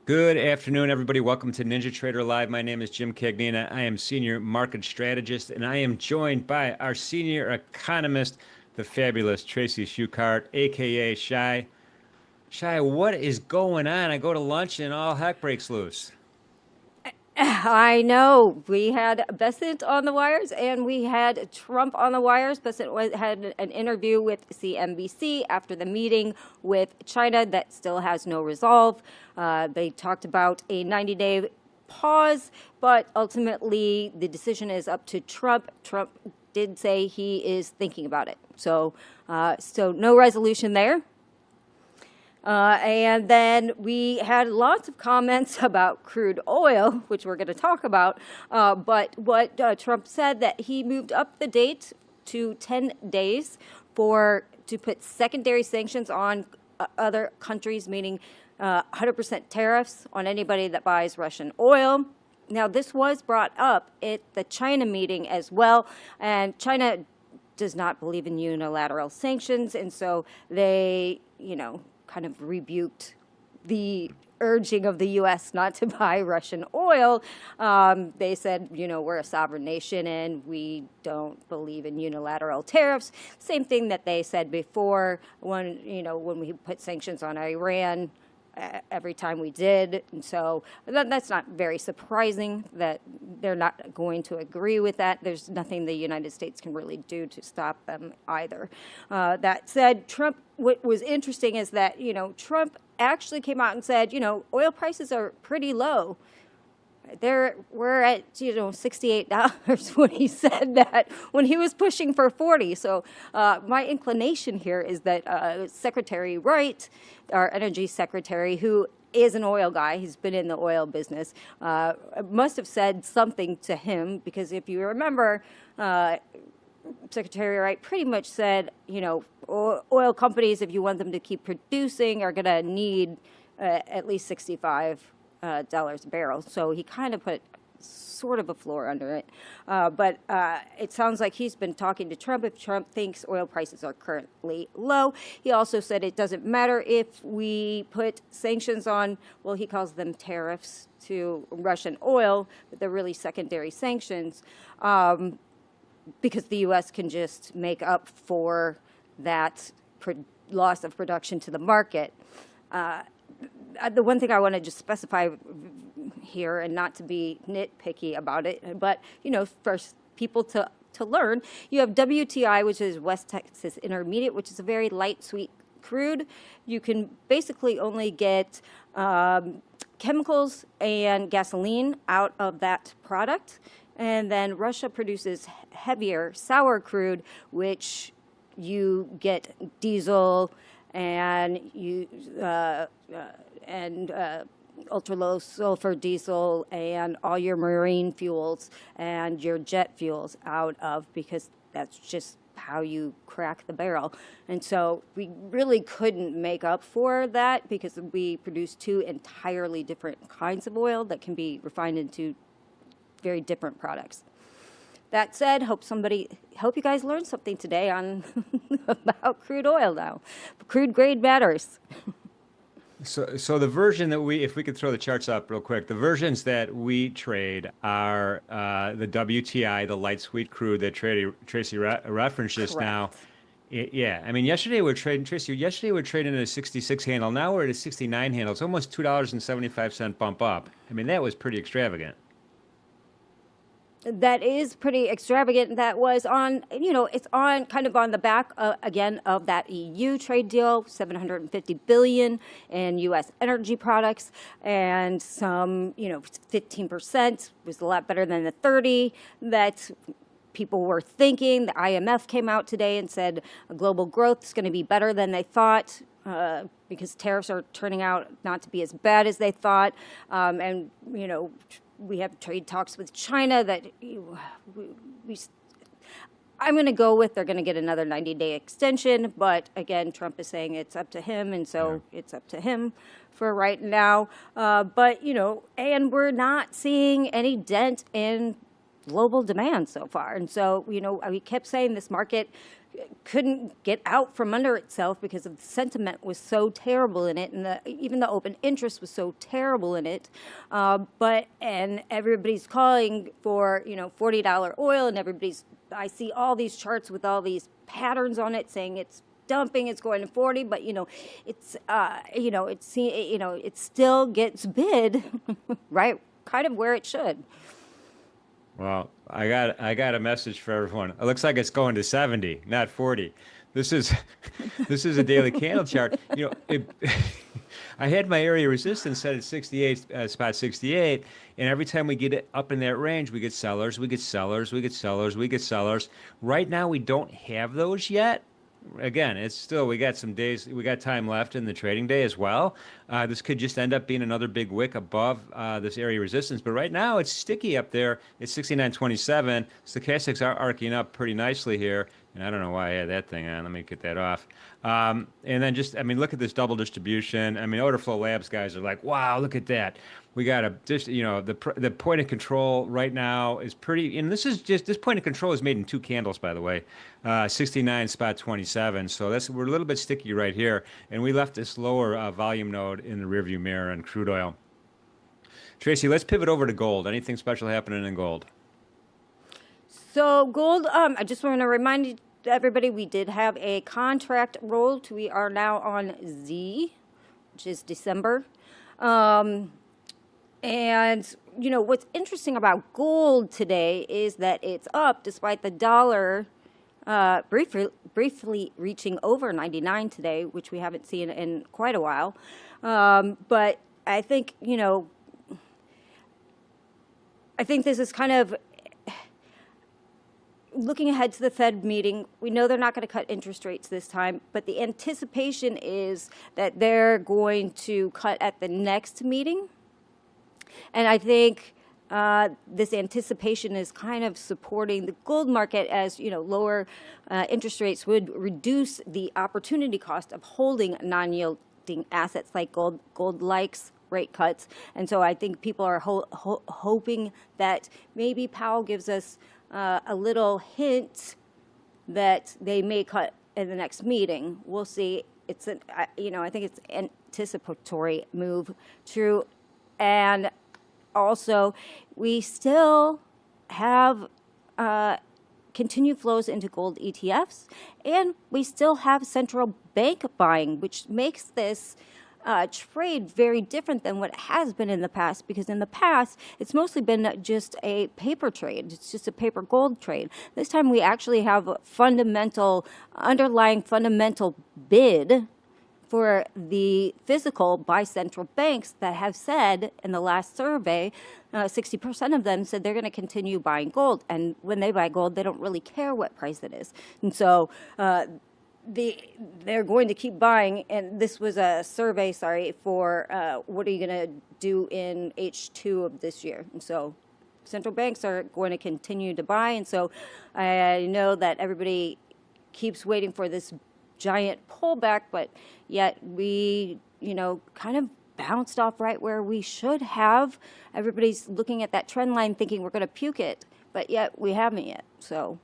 Good afternoon, everybody. Welcome to NinjaTrader Live. My name is Jim Cagnina. I am Senior Market Strategist, and I am joined by our Senior Economist, the fabulous Tracy Shuchart, aka Shy. Shy, what is going on? I go to lunch and all heck breaks loose. I know. We had Besant on the wires and we had Trump on the wires. Had an interview with CNBC after the meeting with China that still has no resolve. They talked about a 90-day pause, but ultimately the decision is up to Trump. Trump did say he is thinking about it. So no resolution there. And then we had lots of comments about crude oil, which we're going to talk about. But what Trump said that he moved up the date to 10 days to put secondary sanctions on other countries, meaning 100% tariffs on anybody that buys Russian oil. Now, this was brought up at the China meeting as well, and China does not believe in unilateral sanctions, and so they, kind of rebuked the urging of the U.S. not to buy Russian oil. They said, we're a sovereign nation and we don't believe in unilateral tariffs. Same thing that they said before when we put sanctions on Iran. Every time we did. And so that's not very surprising that they're not going to agree with that. There's nothing the United States can really do to stop them either. That said, Trump, what was interesting is that, Trump actually came out and said, oil prices are pretty low. We're at $68 when he said that, when he was pushing for 40. So my inclination here is that Secretary Wright, our energy secretary, who is an oil guy, he's been in the oil business, must have said something to him, because if you remember, Secretary Wright pretty much said, oil companies, if you want them to keep producing, are going to need at least $65 a barrel. So he kind of put sort of a floor under it. But it sounds like he's been talking to Trump if Trump thinks oil prices are currently low. He also said it doesn't matter if we put sanctions on, well, he calls them tariffs to Russian oil, but they're really secondary sanctions, because the U.S. can just make up for that loss of production to the market. The one thing I want to just specify here, and not to be nitpicky about it, but, for people to learn, you have WTI, which is West Texas Intermediate, which is a very light, sweet crude. You can basically only get chemicals and gasoline out of that product. And then Russia produces heavier, sour crude, which you get diesel and ultra low sulfur diesel and all your marine fuels and your jet fuels out of, because that's just how you crack the barrel. And so we really couldn't make up for that, because we produce two entirely different kinds of oil that can be refined into very different products. That said, hope you guys learned something today on about crude oil now. Crude grade matters. So the version that if we could throw the charts up real quick, the versions that we trade are the WTI, the light sweet crude that Tracy referenced just now. Yeah, I mean, yesterday we were trading at a 66 handle. Now we're at a 69 handle. It's almost $2.75 bump up. I mean, that was pretty extravagant. That is pretty extravagant. That was on, it's on kind of on the back, again, of that EU trade deal, $750 billion in U.S. energy products, and some, 15% was a lot better than the 30 that people were thinking. The IMF came out today and said global growth is going to be better than they thought, because tariffs are turning out not to be as bad as they thought. And, we have trade talks with China that I'm going to go with. They're going to get another 90-day extension. But again, Trump is saying it's up to him. And so it's up to him for right now. But, and we're not seeing any dent in global demand so far. And so, we kept saying this market couldn't get out from under itself because of the sentiment was so terrible in it, and even the open interest was so terrible in it. And everybody's calling for $40 oil, and I see all these charts with all these patterns on it saying it's dumping, it's going to 40, but it still gets bid right, kind of where it should. Well, I got a message for everyone. It looks like it's going to 70, not 40. This is a daily candle chart. I had my area resistance set at 68, spot 68, and every time we get it up in that range, we get sellers, we get sellers, we get sellers, we get sellers. Right now, we don't have those yet. Again, it's still, we got some days, we got time left in the trading day as well. This could just end up being another big wick above this area resistance. But right now, it's sticky up there. It's 69.27. Stochastics are arcing up pretty nicely here. And I don't know why I had that thing on. Let me get that off. And then look at this double distribution. OrderFlow Labs guys are like, wow, look at that. We got the point of control right now is pretty, and this point of control is made in 2 candles, by the way, 69 spot 27. So we're a little bit sticky right here. And we left this lower volume node in the rearview mirror on crude oil. Tracy, let's pivot over to gold. Anything special happening in gold? So gold, I just want to remind everybody we did have a contract rolled. We are now on Z, which is December. And, what's interesting about gold today is that it's up despite the dollar briefly reaching over 99 today, which we haven't seen in quite a while. But I think, I think this is kind of looking ahead to the Fed meeting. We know they're not going to cut interest rates this time, but the anticipation is that they're going to cut at the next meeting. And I think this anticipation is kind of supporting the gold market as, lower interest rates would reduce the opportunity cost of holding non-yielding assets like gold. Gold likes rate cuts. And so I think people are hoping that maybe Powell gives us a little hint that they may cut in the next meeting. We'll see. I think it's an anticipatory move. True. And also, we still have continued flows into gold ETFs, and we still have central bank buying, which makes this trade very different than what it has been in the past, because in the past, it's mostly been just a paper trade. It's just a paper gold trade. This time, we actually have a underlying fundamental bid for the physical by central banks that have said in the last survey, 60% of them said they're going to continue buying gold. And when they buy gold, they don't really care what price it is. And so they're going to keep buying. And this was a survey, for what are you going to do in H2 of this year. And so central banks are going to continue to buy. And so I know that everybody keeps waiting for this giant pullback, but yet we, kind of bounced off right where we should have. Everybody's looking at that trend line thinking we're going to puke it, but yet we haven't yet. So.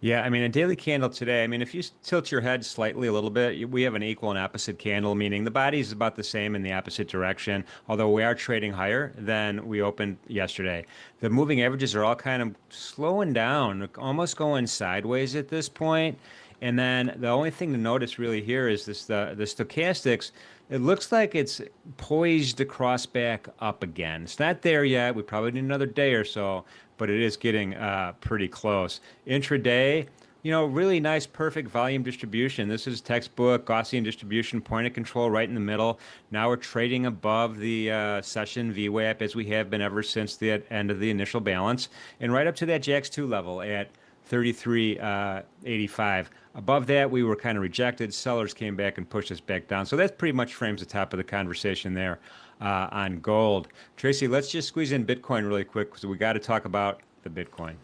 Yeah, a daily candle today, if you tilt your head slightly a little bit, we have an equal and opposite candle, meaning the body is about the same in the opposite direction, although we are trading higher than we opened yesterday. The moving averages are all kind of slowing down, almost going sideways at this point. And then the only thing to notice really here is the stochastics. It looks like it's poised to cross back up again. It's not there yet. We probably need another day or so, but it is getting pretty close. Intraday, really nice, perfect volume distribution. This is textbook Gaussian distribution, point of control right in the middle. Now we're trading above the session VWAP as we have been ever since the end of the initial balance, and right up to that JAX2 level at 33.85. Above that, we were kind of rejected. Sellers came back and pushed us back down. So that pretty much frames the top of the conversation there on gold. Tracy, let's just squeeze in Bitcoin really quick because we got to talk about the Bitcoin.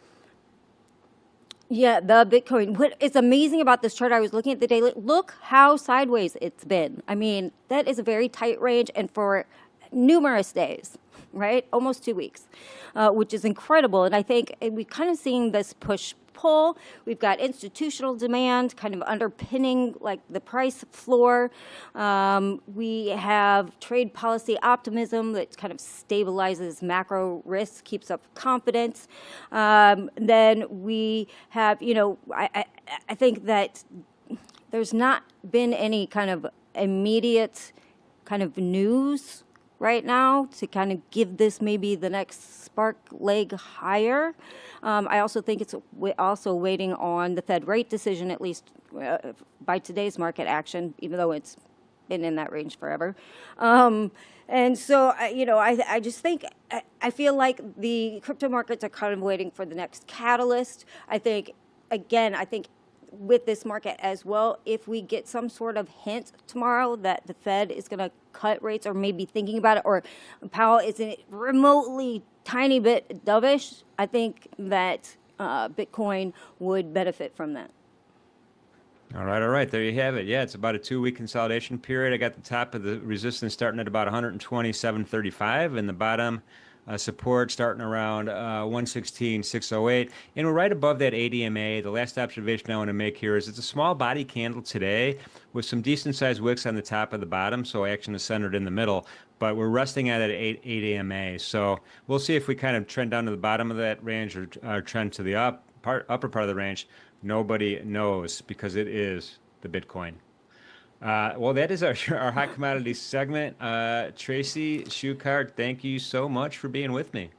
Yeah, the Bitcoin. What is amazing about this chart, I was looking at the daily, look how sideways it's been. That is a very tight range and for numerous days. right? Almost 2 weeks, which is incredible. And I think we're kind of seeing this push pull. We've got institutional demand kind of underpinning like the price floor. We have trade policy optimism that kind of stabilizes macro risk, keeps up confidence. Then we have, I think that there's not been any kind of immediate kind of news right now to kind of give this maybe the next spark leg higher. I also think it's also waiting on the Fed rate decision, at least by today's market action, even though it's been in that range forever. And so, I just think, I feel like the crypto markets are kind of waiting for the next catalyst. I think with this market as well, if we get some sort of hint tomorrow that the Fed is going to cut rates or maybe thinking about it, or Powell isn't remotely tiny bit dovish, I think that Bitcoin would benefit from that. All right. There you have it. Yeah, it's about a 2-week consolidation period. I got the top of the resistance starting at about 127.35 and the bottom support starting around 116.608. And we're right above that ADMA. The last observation I want to make here is it's a small body candle today with some decent sized wicks on the top of the bottom. So action is centered in the middle, but we're resting at 8 ADMA. So we'll see if we kind of trend down to the bottom of that range or trend to the upper part of the range. Nobody knows because it is the Bitcoin. Well, that is our hot commodity segment. Tracy Shuchart, thank you so much for being with me.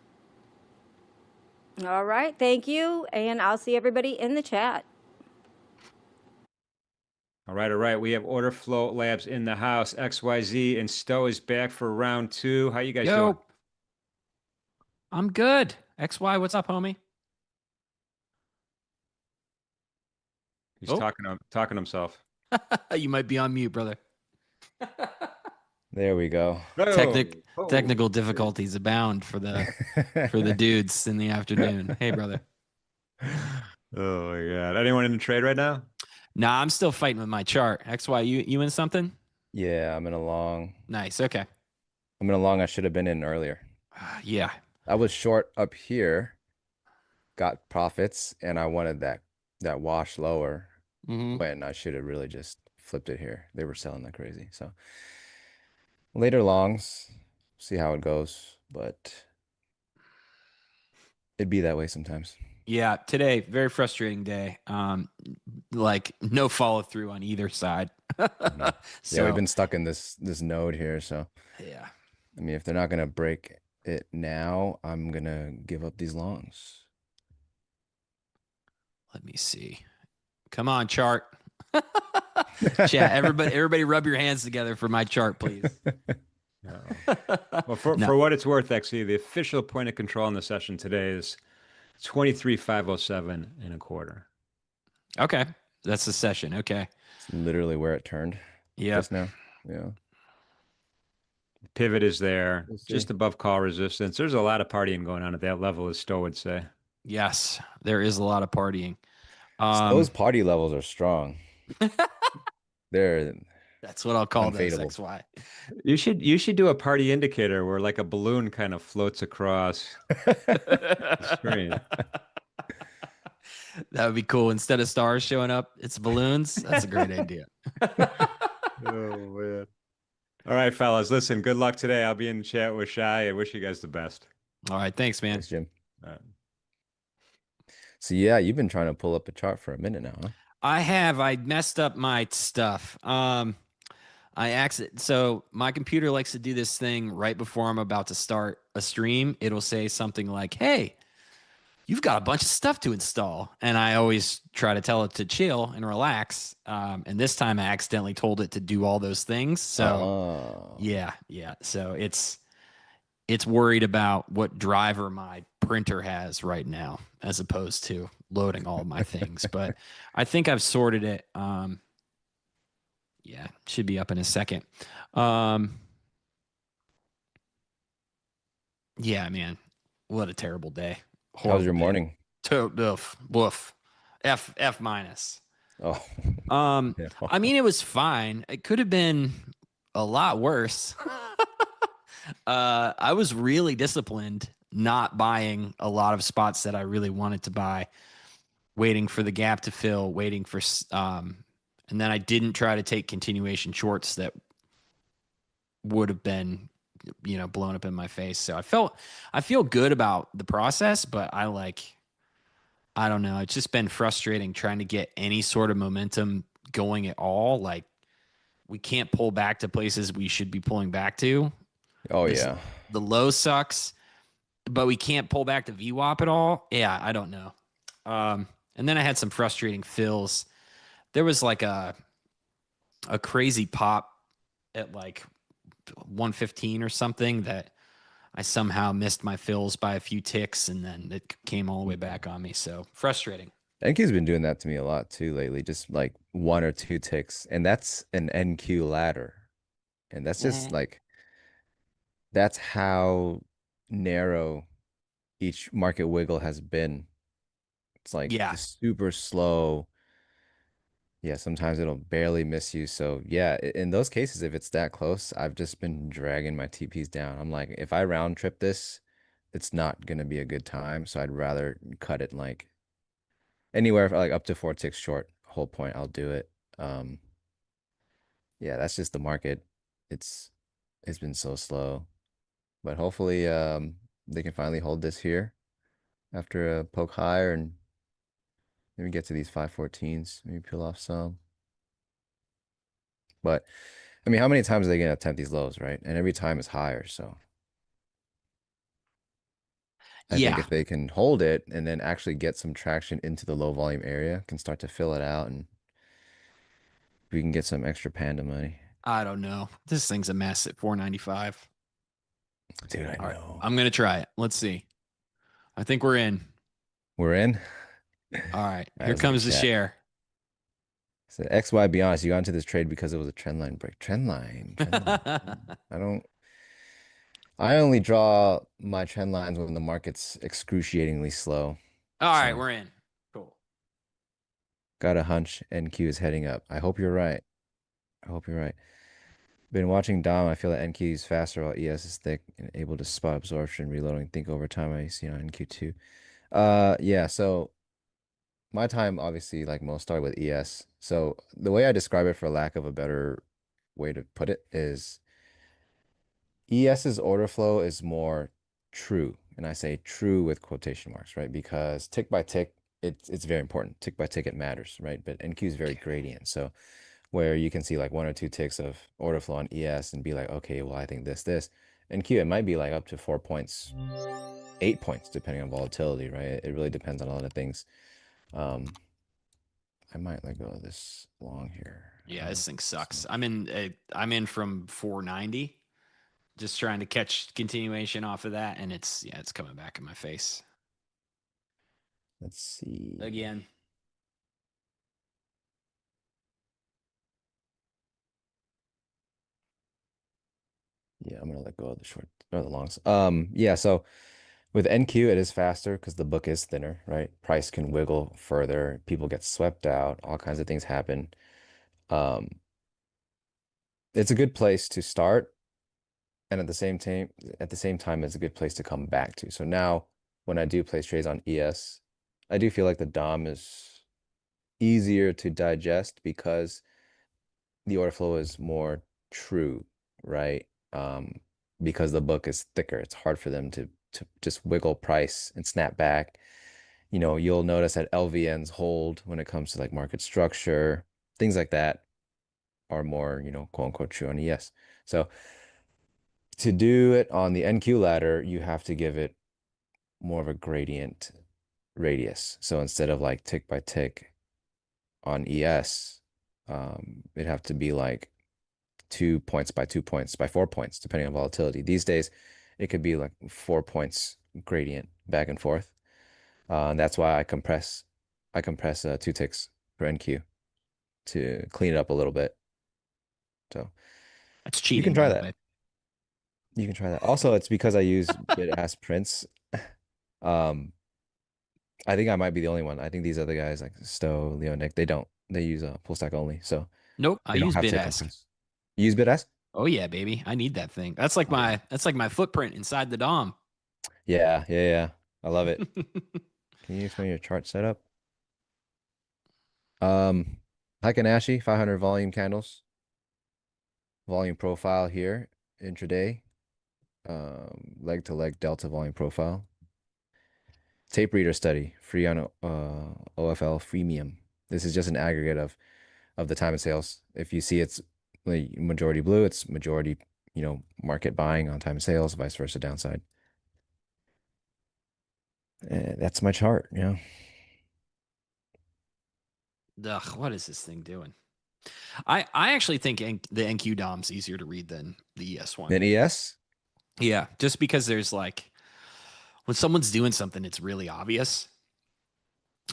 All right. Thank you. And I'll see everybody in the chat. All right. We have OrderFlow Labs in the house. XYZ and Stowe is back for round 2. How you guys doing? I'm good. XY, what's up, homie? He's talking to himself. You might be on mute, brother. There we go. Technical difficulties abound for the dudes in the afternoon. Hey, brother. Oh my God! Anyone in the trade right now? Nah, I'm still fighting with my chart. XY, you in something? Yeah, I'm in a long. Nice. Okay. I'm in a long I should have been in earlier. Yeah. I was short up here, got profits, and I wanted that wash lower when I should have really just flipped it here. They were selling like crazy. So later longs, see how it goes, but it'd be that way sometimes. Yeah, today, very frustrating day. Like no follow through on either side. So yeah, we've been stuck in this node here. So yeah, I mean, if they're not gonna break it now, I'm gonna give up these longs. Let me see. Come on, chart. Chat, everybody rub your hands together for my chart, please. Well, for what it's worth, actually, the official point of control in the session today is 23,507 and a quarter. Okay. That's the session. Okay. It's literally where it turned. Yeah. Just now. Yeah. Pivot is there, just above call resistance. There's a lot of partying going on at that level, as Stowe would say. Yes, there is a lot of partying. Those party levels are strong. That's what I'll call unfadable. those XY. You should do a party indicator where like a balloon kind of floats across the screen. That would be cool. Instead of stars showing up, it's balloons. That's a great idea. Oh man. All right, fellas. Listen, good luck today. I'll be in the chat with Shai. I wish you guys the best. All right. Thanks, man. Thanks, Jim. All right. So yeah, you've been trying to pull up a chart for a minute now, huh? I have. I messed up my stuff. So my computer likes to do this thing right before I'm about to start a stream. It'll say something like, "Hey, you've got a bunch of stuff to install." And I always try to tell it to chill and relax. And this time I accidentally told it to do all those things. So yeah. So it's worried about what driver my printer has right now, as opposed to loading all of my things. But I think I've sorted it. Yeah, should be up in a second. Yeah, man, what a terrible day. How was your morning? Woof. F minus. Oh. I mean, it was fine. It could have been a lot worse. I was really disciplined not buying a lot of spots that I really wanted to buy, waiting for the gap to fill, and then I didn't try to take continuation shorts that would have been, blown up in my face. So I feel good about the process, but I don't know. It's just been frustrating trying to get any sort of momentum going at all. Like, we can't pull back to places we should be pulling back to. Oh This yeah. The low sucks, but we can't pull back to VWAP at all. Yeah, I don't know. And then I had some frustrating fills. There was like a crazy pop at like 115 or something that I somehow missed my fills by a few ticks, and then it came all the way back on me. So frustrating. NQ's been doing that to me a lot too lately, just like one or two ticks, and that's an NQ ladder, and that's just like that's how narrow each market wiggle has been. It's like Yeah. just super slow. Yeah, sometimes it'll barely miss you. So yeah, in those cases, if it's that close, I've just been dragging my TPs down. I'm like, if I round trip this, it's not gonna be a good time. So I'd rather cut it like anywhere like up to 4 ticks short. Whole point, I'll do it. Um, yeah, that's just the market. It's it's been so slow, but hopefully they can finally hold this here after a poke higher and maybe get to these 514s, maybe peel off some. But I mean, how many times are they gonna attempt these lows, right? And every time is higher, so I think Yeah. if they can hold it and then actually get some traction into the low volume area, can start to fill it out and we can get some extra panda money. I don't know. This thing's a mess at 495. Dude, I All right. know. I'm going to try it. Let's see. I think we're in. We're in. All right. All right, Here let's look at comes the chat. share. So XY, be honest, you got into this trade because it was a trend line break. Trend line, trend line. I don't. I only draw my trend lines when the market's excruciatingly slow. All right. So We're in. Cool. got a hunch NQ is heading up. I hope you're right. I hope you're right. Been watching Dom. I feel that NQ is faster while ES is thick and able to spot absorption, reloading. Think over time I see on NQ too. Yeah. So my time obviously like most started with ES. So the way I describe it, for lack of a better way to put it, is ES's order flow is more true. And I say true with quotation marks, right? Because tick by tick, it's very important. Tick by tick, it matters, right? But NQ is very gradient. So where you can see like 1 or 2 ticks of order flow on ES and be like, okay, well, I think this. NQ, it might be like up to 4 points, 8 points, depending on volatility, right? It really depends on a lot of things. I might let go of this long here. Yeah, this thing sucks. I'm in from 490, just trying to catch continuation off of that, and it's coming back in my face Let's see. again. Yeah, I'm gonna let go of the short or the longs. Yeah, so with NQ, it is faster because the book is thinner, right? Price can wiggle further, people get swept out, all kinds of things happen. Um, it's a good place to start, and at the same time, it's a good place to come back to. So now, when I do place trades on ES, I do feel like the DOM is easier to digest because the order flow is more true, right? Because the book is thicker, it's hard for them to just wiggle price and snap back. You know, you'll notice that LVNs hold when it comes to like market structure, things like that are more, quote unquote true on ES. So to do it on the NQ ladder, you have to give it more of a gradient radius. So instead of like tick by tick on ES, it'd have to be like 2 points by 2 points by 4 points, depending on volatility. These days, it could be like 4 points gradient back and forth. And that's why I compress 2 ticks for NQ to clean it up a little bit. So That's you can cheating, try by the that. way. You can try that. Also, it's because I use bid-ask prints. I think I might be the only one. I think these other guys like Stowe, Leo, Nick, they don't. They use a pull stack only, so Nope, I they don't use have bid to ask. compress. You use bid-ask? Oh yeah, baby. I need that thing. Oh yeah. That's like my footprint inside the DOM. Yeah, yeah, yeah. I love it. Can you explain your chart setup? Um, Heikin-Ashi, 500 volume candles, volume profile here, intraday, leg to leg delta volume profile. Tape reader study, free on OFL freemium. This is just an aggregate of the time and sales. If you see it's like majority blue, it's majority, market buying on time and sales, vice versa downside. That's my chart. Yeah. Ugh, what is this thing doing? I actually think the NQ DOM's easier to read than the ES one. Then ES? Yeah, just because there's like when someone's doing something, it's really obvious.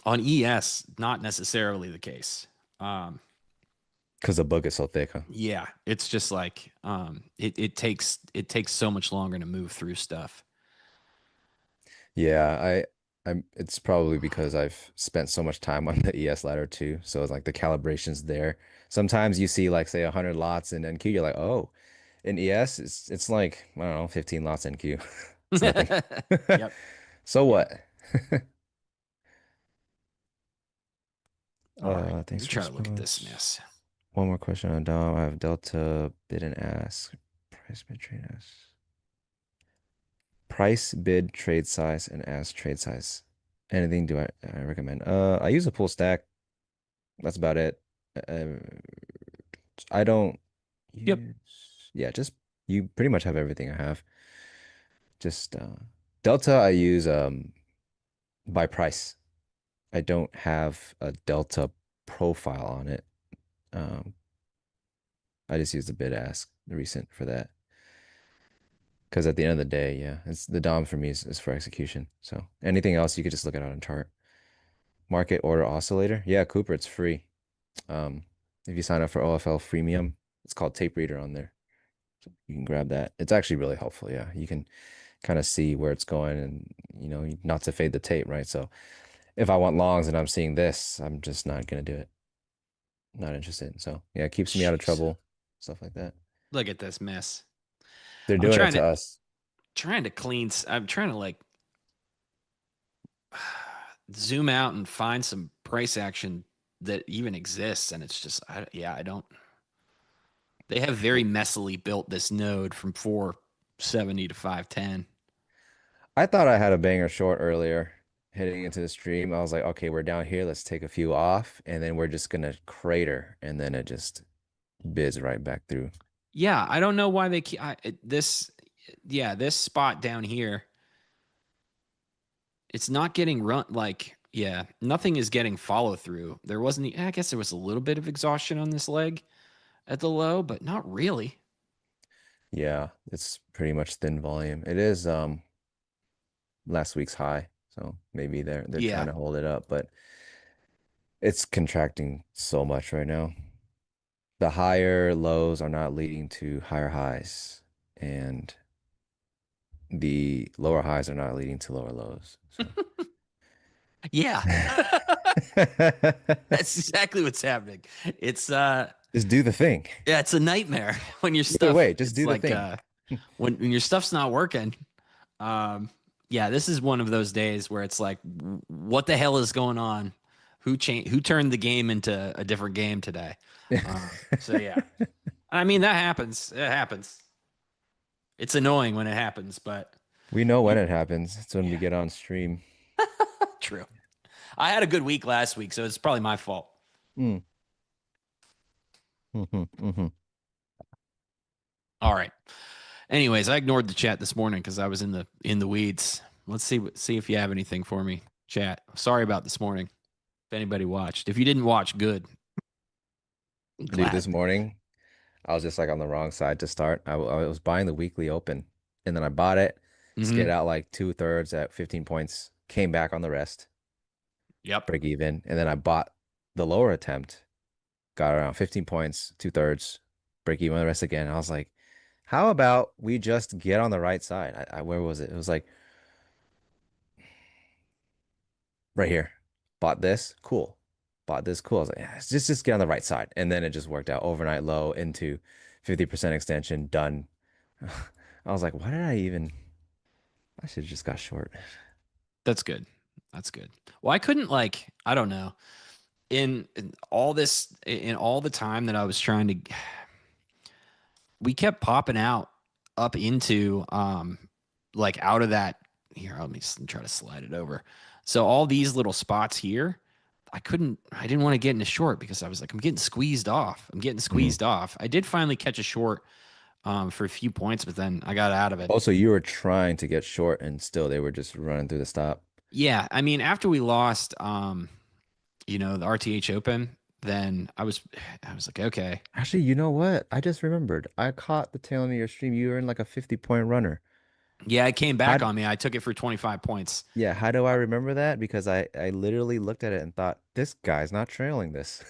On ES, not necessarily the case. Because the book is so thick, huh? Yeah, it's just like it takes so much longer to move through stuff. Yeah, I'm it's probably because I've spent so much time on the ES ladder too. So it's like the calibration's there. Sometimes you see like say 100 lots in NQ, you're like, oh, in ES it's like, I don't know, 15 lots NQ. It's nothing. Yep. So Yep. what? All right. Let Thanks me for try to look at this response. mess. One more question on Dom. I have Delta bid and ask. Price bid trade ask. Price bid trade size and ask trade size. Anything do I recommend? I use a pull stack. That's about it. Uh, I don't Yep. use, yeah, just you pretty much have everything I have. Just Delta I use by price. I don't have a Delta profile on it. Um, I just use the bid ask recent for that. Because at the end of the day, yeah, it's the DOM for me is for execution. So anything else you could just look at on chart. Market order oscillator. Yeah, Cooper, it's free. If you sign up for OFL freemium, it's called Tape Reader on there. So you can grab that. It's actually really helpful. Yeah, you can kind of see where it's going and not to fade the tape, right? So if I want longs and I'm seeing this, I'm just not gonna do it. Not interested. So yeah, it keeps me out of Jeez. trouble, stuff like that. Look at this mess. They're I'm doing it to us. trying to clean. I'm trying to like zoom out and find some price action that even exists, and it's just, I don't. They have very messily built this node from 470 to 510. I thought I had a banger short earlier heading into the stream. I was like, okay, we're down here. Let's take a few off, and then we're just gonna crater, and then it just bids right back through. Yeah, I don't know why they keep this. Yeah, this spot down here, it's not getting run like. Yeah, nothing is getting follow through. There wasn't. I guess there was a little bit of exhaustion on this leg at the low, but not really. Yeah, it's pretty much thin volume. It is last week's high, so maybe they're trying Yeah. to hold it up, but it's contracting so much right now. The higher lows are not leading to higher highs, and the lower highs are not leading to lower lows. So Yeah. That's exactly what's happening. It's just do the thing. yeah, it's a nightmare when your Either stuff way, just it's do the like thing. when your stuff's not working. Yeah, this is one of those days where it's like what the hell is going on? Who turned the game into a different game today? So yeah. I mean that happens. It happens. It's annoying when it happens, but We know when you, it happens. It's when we yeah, get on stream. true. I had a good week last week, so it's probably my fault. Mm. Hmm. All right. Anyways, I ignored the chat this morning because I was in the weeds. Let's see if you have anything for me, chat. Sorry about this morning. If anybody watched, if you didn't watch, good. I'm Dude, this glad. morning I was just like on the wrong side to start. I was buying the weekly open, and then I bought it, Mm-hmm. skid out like 2/3 at 15 points, came back on the rest, Yep. break even, and then I bought the lower attempt, got around 15 points, 2/3, break even on the rest again. I was like, how about we just get on the right side? Where was it? It was like right here. Bought this, cool. Bought this, cool. I was like, yeah, just get on the right side. And then it just worked out overnight low into 50% extension done. I was like, why did I should have just got short. That's good. That's good. Well, I couldn't like, I don't know. In all this, in all the time that I was trying to, we kept popping out up into, like out of that. Here, let me try to slide it over. So all these little spots here, I didn't want to get in a short because I was like, I'm getting squeezed off. I'm getting Mhm. squeezed off. I did finally catch a short for a few points, but then I got out of it. Also, you were trying to get short and still they were just running through the stop. Yeah, I mean, after we lost, the RTH Open, then I was like, okay, Actually, you know what? I just remembered. I caught the tail end of your stream. You were in like a 50-point runner. yeah, it came How, back on me. I took it for 25 points. yeah, how do I remember that? Because I literally looked at it and thought, this guy's not trailing this.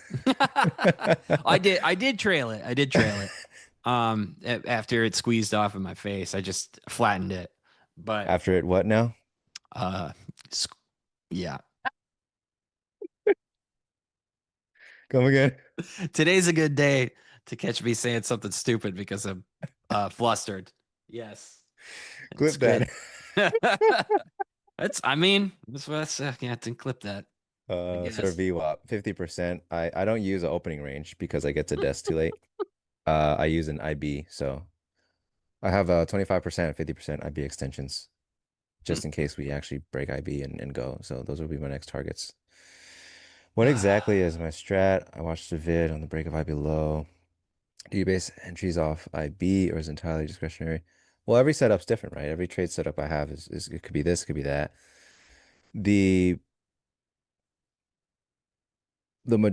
I did trail it. I did trail it. After it squeezed off in my face, I just flattened it. But After it, what now? uh, yeah, Come again. today's a good day to catch me saying something stupid because I'm flustered. Yes, it's Clip good. that. I mean, that's yeah, I didn't clip that. I Sir guess. VWAP, 50%. I don't use an opening range because I get to desk too late. I use an IB, so I have 25%, 50% IB extensions Hmm. just in case we actually break IB and go. So those will be my next targets. What exactly is my strat? I watched the vid on the break of IB low. Do you base entries off IB or is it entirely discretionary? Well, every setup's different, right? Every trade setup I have is it could be this, it could be that. The the ma-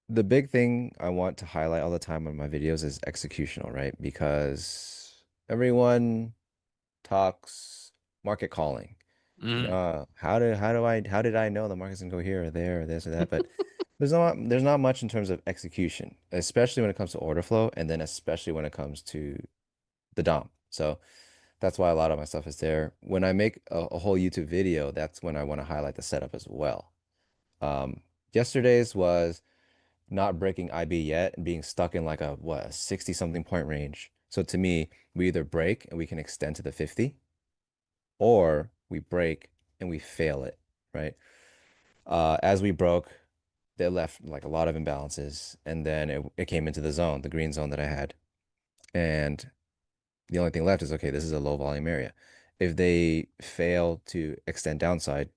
the big thing I want to highlight all the time on my videos is executional, right? Because everyone talks market calling. Mm. How did I know the market's gonna go here or there or this or that? But there's not much in terms of execution, especially when it comes to order flow, and then especially when it comes to the DOM. So that's why a lot of my stuff is there. When I make a whole YouTube video, that's when I want to highlight the setup as well. Um, Yesterday's was not breaking IB yet and being stuck in like a 60 something point range. So to me, we either break and we can extend to the 50, or we break and we fail it, right? As we broke, they left like a lot of imbalances, and then it came into the zone, the green zone that I had. And the only thing left is, okay, this is a low volume area. If they fail to extend downside,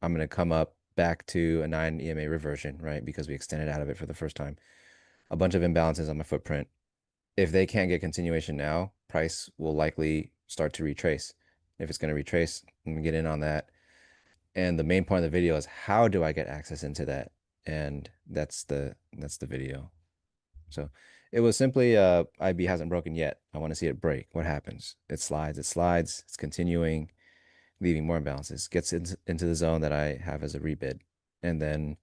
I'm going to come up back to a 9 EMA reversion, right? Because we extended out of it for the first time. A bunch of imbalances on my footprint. If they can't get continuation now, price will likely start to retrace. If it's going to retrace, I'm going to get in on that. And the main point of the video is how do I get access into that? And that's the video. So it was simply IB hasn't broken yet. I want to see it break. What happens? It slides, it's continuing, leaving more imbalances, gets into the zone that I have as a rebid. And then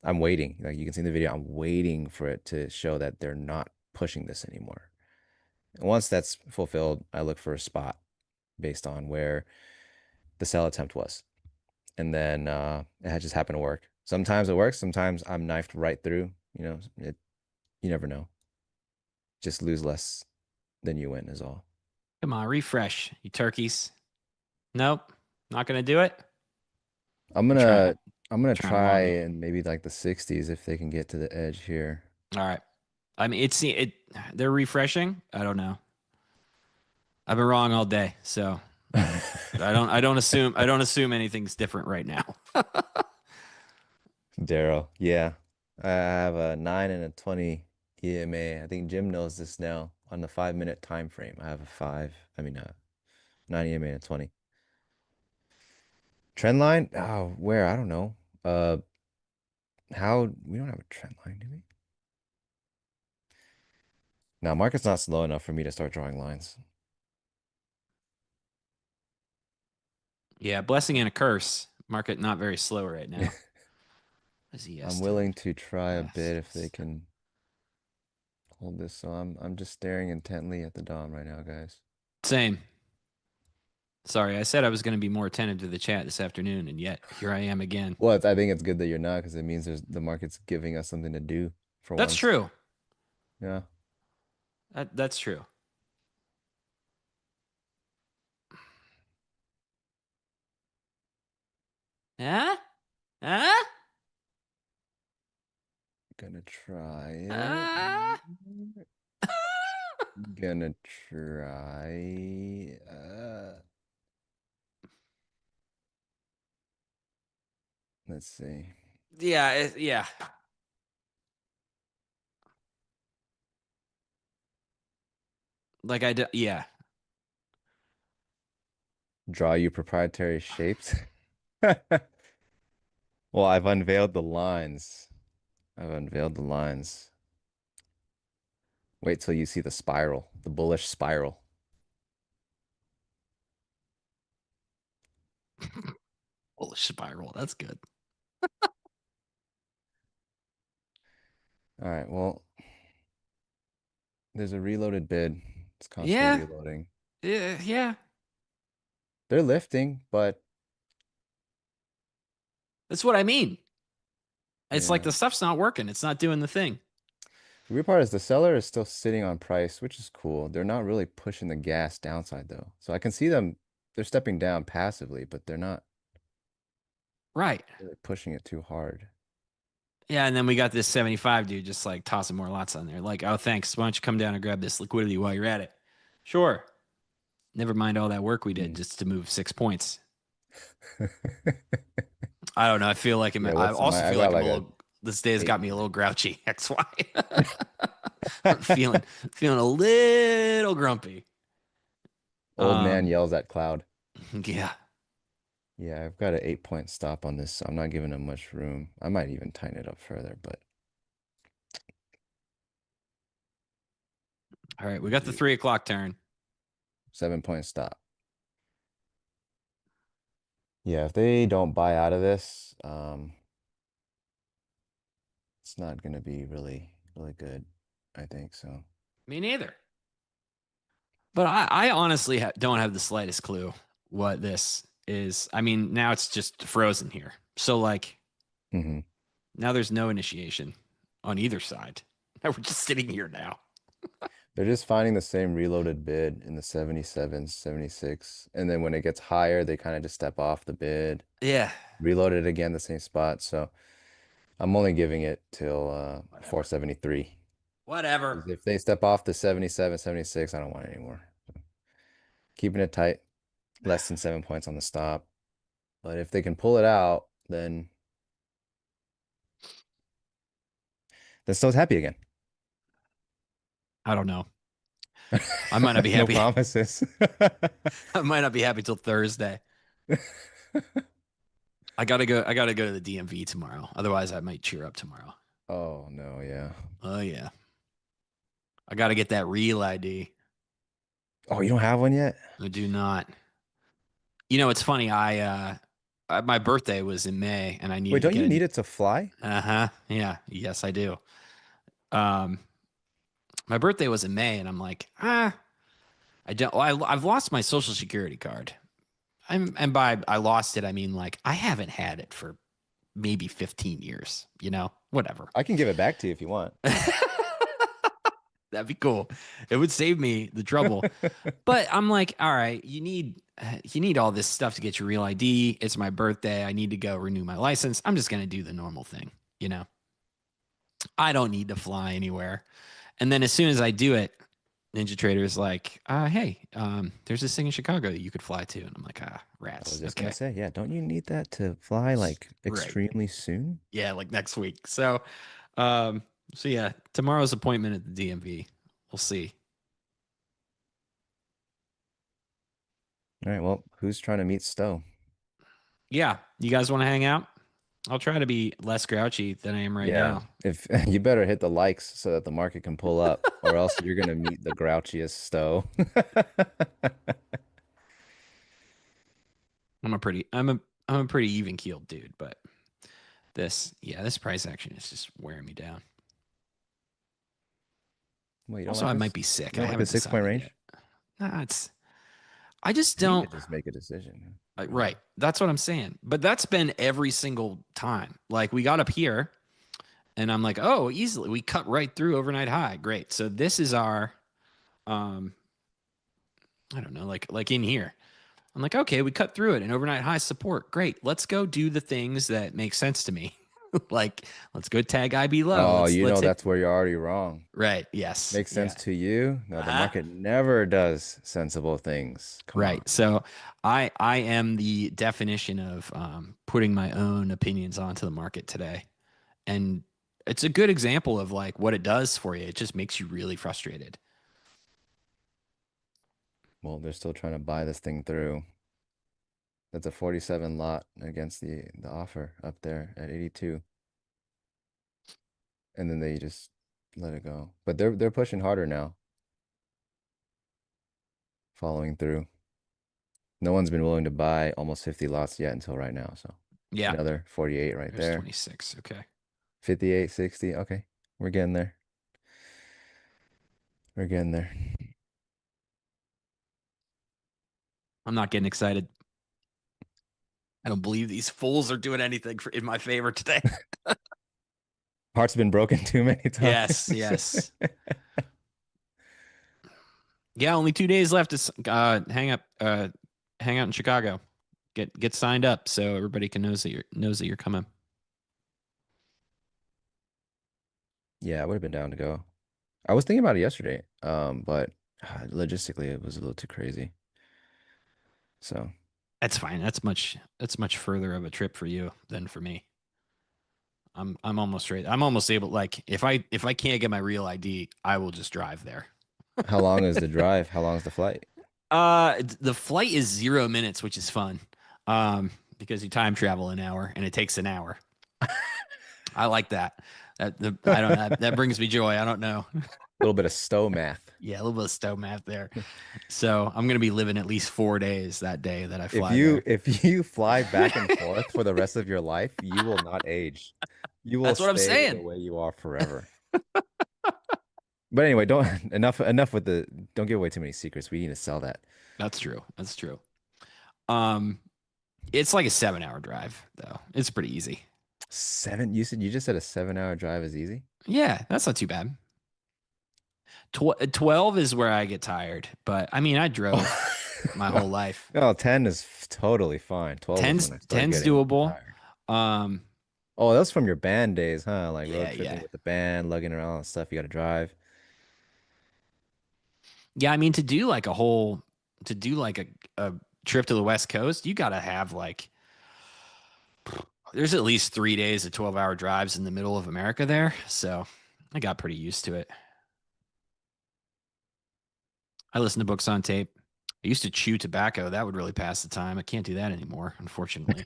I'm waiting. Like you can see in the video, I'm waiting for it to show that they're not pushing this anymore. And once that's fulfilled, I look for a spot based on where the sell attempt was. And then it had just happened to work. Sometimes it works, sometimes I'm knifed right through. You never know. Just lose less than you win is all. Come on, refresh, you turkeys. Nope, not gonna do it. I'm I'm trying. gonna I'm gonna Trying try long. in maybe like the 60s if they can get to the edge here. All right. I mean, they're refreshing. I don't know. I've been wrong all day, so I don't assume anything's different right now. Daryl, yeah. I have a 9 and a 20 EMA. I think Jim knows this now on the 5 minute time frame. I have a 9 EMA and a 20. Trend line? Oh, where? I don't know. Uh how we don't have a trend line, do we? Now, market's not slow enough for me to start drawing lines. Yeah, blessing and a curse. Market not very slow right now. Is I'm ES10 willing to try a bit if they last? can hold this. So I'm just staring intently at the DOM right now, guys. Same. Sorry, I said I was going to be more attentive to the chat this afternoon, and yet here I am again. Well, I think it's good that you're not because it means the market's giving us something to do for That's once. true. Yeah. That's true. Huh? Huh? Gonna try it. Uh, Gonna try. Let's see. yeah, yeah. Like I do, yeah. Draw you proprietary shapes. Well, I've unveiled the lines. I've unveiled the lines. Wait till you see the spiral, the bullish spiral. Bullish spiral. That's good. All right, well, there's a reloaded bid. It's constantly Yeah, reloading. yeah. They're lifting, but That's what I mean. It's like yeah. the stuff's not working. It's not doing the thing. The weird part is the seller is still sitting on price, which is cool. They're not really pushing the gas downside though. So I can see them, they're stepping down passively, but they're not Right. really pushing it too hard. Yeah, and then we got this 75 dude just like tossing more lots on there. Like, oh, thanks. Why don't you come down and grab this liquidity while you're at it? Sure. Never mind all that work we did just to move 6 points. I don't know. I feel like Yeah, I what's also my, I feel got like I'm a like a little. This day has got me a 8. little grouchy. XY. I'm feeling a little grumpy. Old man Um, yells at cloud. yeah. Yeah, I've got an 8-point stop on this, so I'm not giving him much room. I might even tighten it up further, but All right, we got the dude, 3 o'clock turn. 7-point stop. Yeah, if they don't buy out of this, it's not gonna be really, really good, I think so. Me neither. But I honestly don't have the slightest clue what this is. I mean, now it's just frozen here. So like Hmm. now there's no initiation on either side. Now we're just sitting here now. They're just finding the same reloaded bid in the 77, 76. And then when it gets higher, they kind of just step off the bid, Yeah. reload it again, the same spot. So I'm only giving it till Whatever. 473. Whatever. 'Cause if they step off the 77, 76, I don't want it anymore. Keeping it tight, less than 7 points on the stop. But if they can pull it out, then Stowe's happy again. I don't know. I might not be No happy. promises. I might not be happy till Thursday. I gotta go to the DMV tomorrow. Otherwise I might cheer up tomorrow. Oh no, yeah. Oh yeah. I gotta get that real ID. Oh, you don't have one yet? I do not. You know, it's funny. My birthday was in May, and I Wait, needed to don't you get need it to fly? Uh-huh. Yeah. Yes, I do. Um, my birthday was in May, and I'm like, I don't. I've lost my social security card. And by I lost it, I mean like I haven't had it for maybe 15 years. You know, whatever. I can give it back to you if you want. That'd be cool. It would save me the trouble. But I'm like, all right, you need all this stuff to get your real ID. It's my birthday. I need to go renew my license. I'm just gonna do the normal thing, you know. I don't need to fly anywhere. And then as soon as I do it, NinjaTrader is like, hey, there's this thing in Chicago that you could fly to. And I'm like, I rats. was just Okay. gonna say, yeah, don't you need that to fly like Right. extremely soon? Yeah, like next week. So yeah, tomorrow's appointment at the DMV. We'll see. All right, well, who's trying to meet Stowe? Yeah. You guys want to hang out? I'll try to be less grouchy than I am right now. If you better hit the likes so that the market can pull up, or else you're gonna meet the grouchiest Stowe. I'm a pretty even keeled dude, but this price action is just wearing me down. Well, you don't Also, like I this? might be sick. You I don't like the haven't 6-point decided range? yet. Nah, I just You don't. need to just make a decision. Right. That's what I'm saying. But that's been every single time. Like we got up here and I'm like, oh, easily. We cut right through overnight high. Great. So this is our I don't know, like in here. I'm like, okay, we cut through it and overnight high support. Great. Let's go do the things that make sense to me. Like, let's go tag IB low. Oh, Let's hit. that's where you're already wrong. Right. Yes. Makes sense Yeah. to you? No, the Uh-huh. market never does sensible things. Come on. Right. So I am the definition of putting my own opinions onto the market today. And it's a good example of like what it does for you. It just makes you really frustrated. Well, they're still trying to buy this thing through. That's a 47 lot against the offer up there at 82. And then they just let it go. But they're pushing harder now, following through. No one's been willing to buy almost 50 lots yet until right now. So Yeah. another 48 right There's there. 26. Okay. 58, 60. Okay. We're getting there. We're getting there. I'm not getting excited. I don't believe these fools are doing anything in my favor today. Heart's been broken too many times. Yes, yes. Yeah, only 2 days left to hang out in Chicago. Get signed up so everybody can knows that you're coming. Yeah, I would have been down to go. I was thinking about it yesterday, but logistically it was a little too crazy. So That's fine. That's much further of a trip for you than for me. I'm almost ready. I'm almost able, like, if I can't get my real ID, I will just drive there. how long is the drive? How long is the flight? The flight is 0 minutes, which is fun. Because you time travel an hour and it takes an hour. I like that. I don't know. That brings me joy. I don't know. A little bit of stow math. Yeah, a little bit of stow math there. So I'm gonna be living at least 4 days that day that I If fly you there. if you fly back and forth for the rest of your life, you will not age. You will That's what I'm stay the saying. way you are forever. But anyway, don't enough with the don't give away too many secrets. We need to sell that. That's true. That's true. Um, it's like a 7-hour drive though. It's pretty easy. You just said a 7-hour drive is easy? Yeah, that's not too bad. 12 is where I get tired, but I mean, I drove my whole life. No, 10 is totally fine. 12 is 10's when I start 10's getting doable. tired. Um, Oh, that's from your band days, huh? Like road yeah, tripping yeah. with the band, lugging around and stuff you got to drive. Yeah, I mean, to do like a trip to the West Coast, you got to have like, there's at least 3 days of 12-hour drives in the middle of America there. So I got pretty used to it. I listen to books on tape. I used to chew tobacco. That would really pass the time. I can't do that anymore, unfortunately.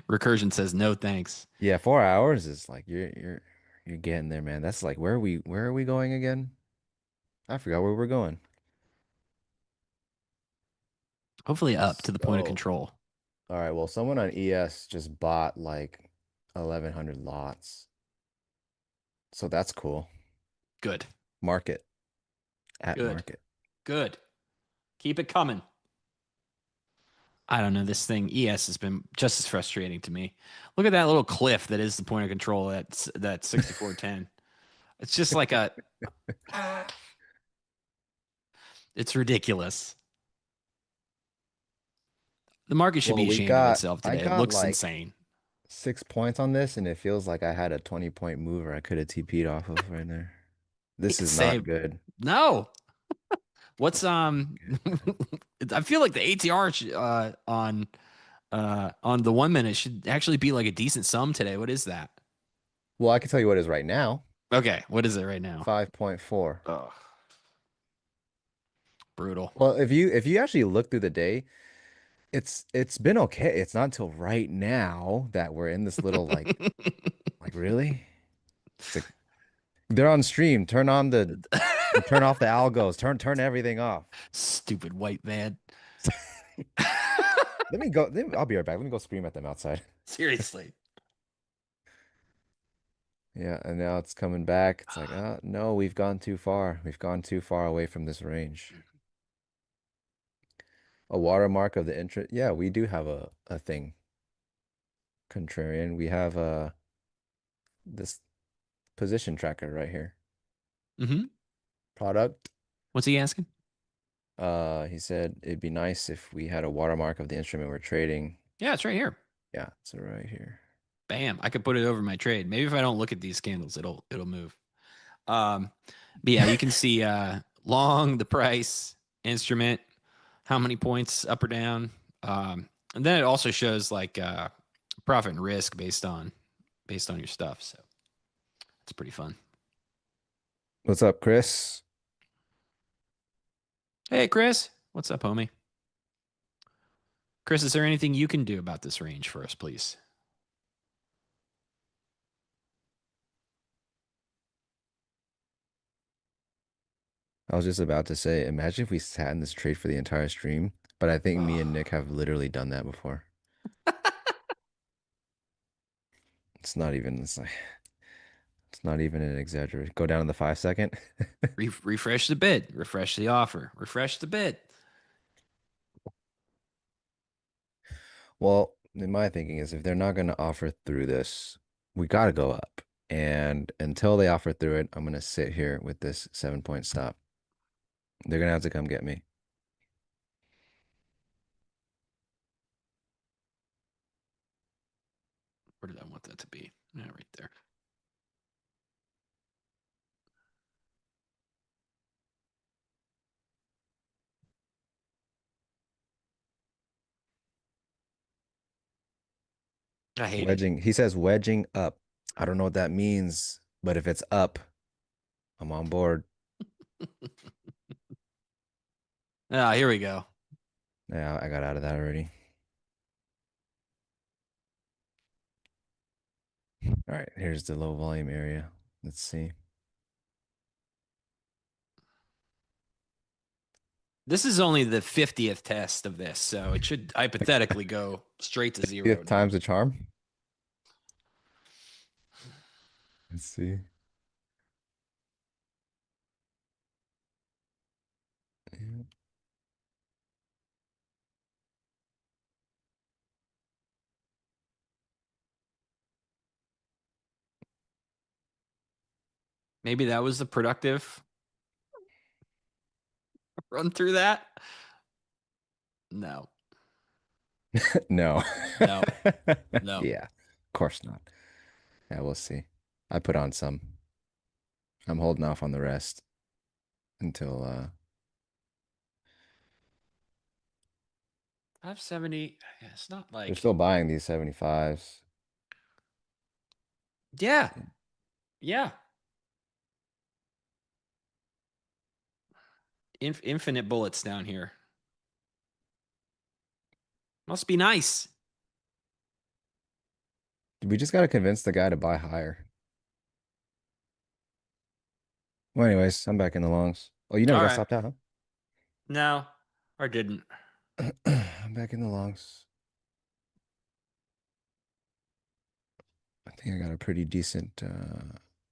Recursion says no thanks. Yeah, 4 hours is like you're getting there, man. That's like where are we going again? I forgot where we're going. Hopefully up to Let's the point of go. control. All right, well, someone on ES just bought like 1,100 lots. So that's cool. Good. Market at Good. market. Good. Keep it coming. I don't know. This thing, ES, has been just as frustrating to me. Look at that little cliff that is the point of control at 6410. It's just like it's ridiculous. The market should Well, be ashamed of itself I today. It got looks like insane. 6 points on this, and it feels like I had a 20-point mover I could have TP'd off of right there. This is not Same. good. No. What's Good. I feel like the ATR on the 1 minute should actually be like a decent sum today. What is that? Well, I can tell you what it is right now. Okay, what is it right now? 5.4. Oh, brutal. Well, if you actually look through the day, it's been okay. It's not until right now that we're in this little like really? It's like they're on stream. Turn off the algos. Turn everything off. Stupid white man. Let me go. I'll be right back. Let me go scream at them outside. Seriously. Yeah, and now it's coming back. It's like, no, we've gone too far. We've gone too far away from this range. A watermark of the interest. Yeah, we do have a thing. Contrarian. We have this position tracker right here. Mm-hmm. Product. What's he asking? He said it'd be nice if we had a watermark of the instrument we're trading. Yeah, it's right here. Yeah, it's right here. Bam. I could put it over my trade. Maybe if I don't look at these candles, it'll move. But yeah, you can see long, the price, instrument, how many points up or down. And then it also shows like profit and risk based on your stuff. So it's pretty fun. What's up, Chris? Hey, Chris. What's up, homie? Chris, is there anything you can do about this range for us, please? I was just about to say, imagine if we sat in this trade for the entire stream, but I think me and Nick have literally done that before. It's not even, it's not even an exaggeration. Go down to the 5-second. Refresh the bid, refresh the offer, refresh the bid. Well, in my thinking is if they're not going to offer through this, we got to go up. And until they offer through it, I'm going to sit here with this 7-point stop. They're going to have to come get me. Where did I want that to be? Yeah, right there. I hate Wedging. He says wedging up. I don't know what that means, but if it's up, I'm on board. Ah, here we go. Yeah, I got out of that already. All right, here's the low volume area. Let's see. This is only the 50th test of this, so it should hypothetically go straight to zero. 50th time's a charm. Let's see. Yeah. Maybe that was the productive run through that. No. No. No. No. Yeah, of course not. Yeah, we'll see. I put on some. I'm holding off on the rest until 570. Yeah, it's not they're like. still buying these 75s. Yeah. Yeah. Infinite bullets down here. Must be nice. We just got to convince the guy to buy higher. Well, anyways, I'm back in the longs. Oh, you never All got right. stopped out, No, or didn't. huh? I'm back in the longs. I think I got a pretty decent,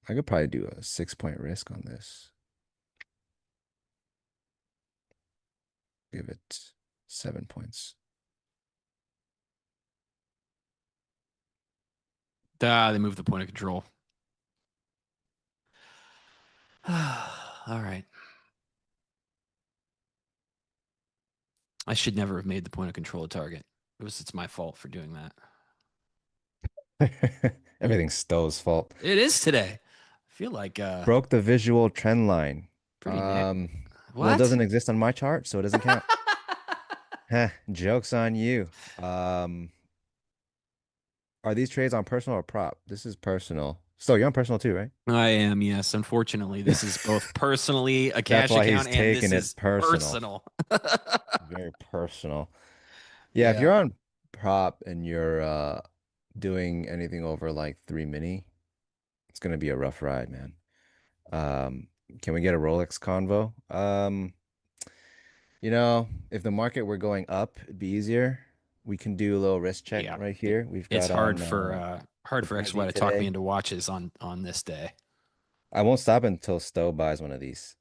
I could probably do a 6-point risk on this. Give it 7 points. They moved the point of control. All right. I should never have made the point of control a target. It's my fault for doing that. Everything's Stowe's fault. It is today. I feel like Broke the visual trend line. pretty Well, it what? doesn't exist on my chart, so it doesn't count. Heh, joke's on you. Are these trades on personal or prop? This is personal. So you're on personal too, right? I am, yes. Unfortunately, this is both personally a cash That's why account he's and taking this it is personal. Very personal. Yeah, if Yeah. you're on prop and you're doing anything over like 3 mini, it's gonna be a rough ride, man. Can we get a Rolex convo? If the market were going up, it'd be easier. We can do a little risk check Yeah. right here. We've It's got hard on for the XY to Prezi talk me today. into watches on this day. I won't stop until Stowe buys one of these.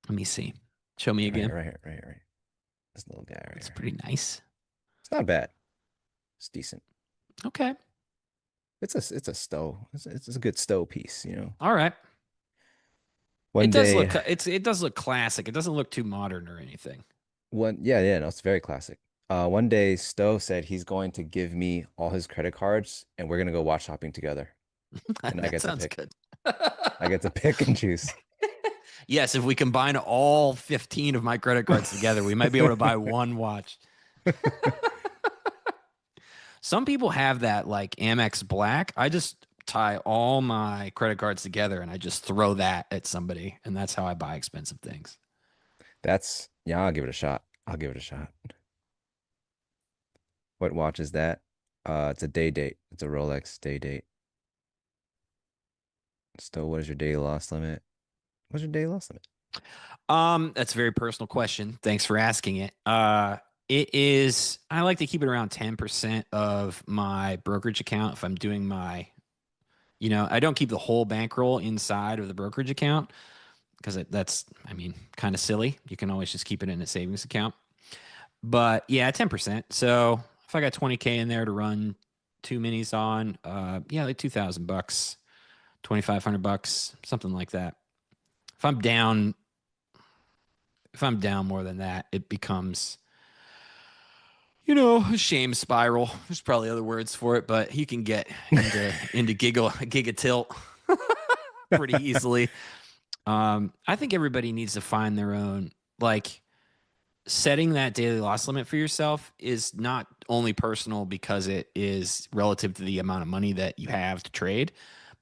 Let me see. Show me again. Right here. This little guy right It's here. pretty nice. It's not bad. It's decent. Okay. It's a stow. It's a good stow piece, you know. All right. One day, It does look classic. It doesn't look too modern or anything. yeah, no, it's very classic. One day Stowe said he's going to give me all his credit cards and we're gonna go watch shopping together. And I That get to sounds pick. good. I get to pick and choose. Yes, if we combine all 15 of my credit cards together, we might be able to buy one watch. Some people have that like Amex Black. I just tie all my credit cards together and I just throw that at somebody, and that's how I buy expensive things. That's yeah, I'll give it a shot. I'll give it a shot. What watch is that? It's a day date. It's a Rolex day date. Stowe, what is your daily loss limit? What's your daily loss limit? That's a very personal question. Thanks for asking it. It is, I like to keep it around 10% of my brokerage account if I'm doing my, I don't keep the whole bankroll inside of the brokerage account because that's, I mean, kind of silly. You can always just keep it in a savings account. But yeah, 10%. So if I got 20K in there to run two minis on, yeah, like $2,000, $2,500, something like that. If I'm down, if I'm down more than that, it becomes, a shame spiral. There's probably other words for it, but you can get into giga tilt pretty easily. I think everybody needs to find their own, like, setting that daily loss limit for yourself is not only personal because it is relative to the amount of money that you have to trade,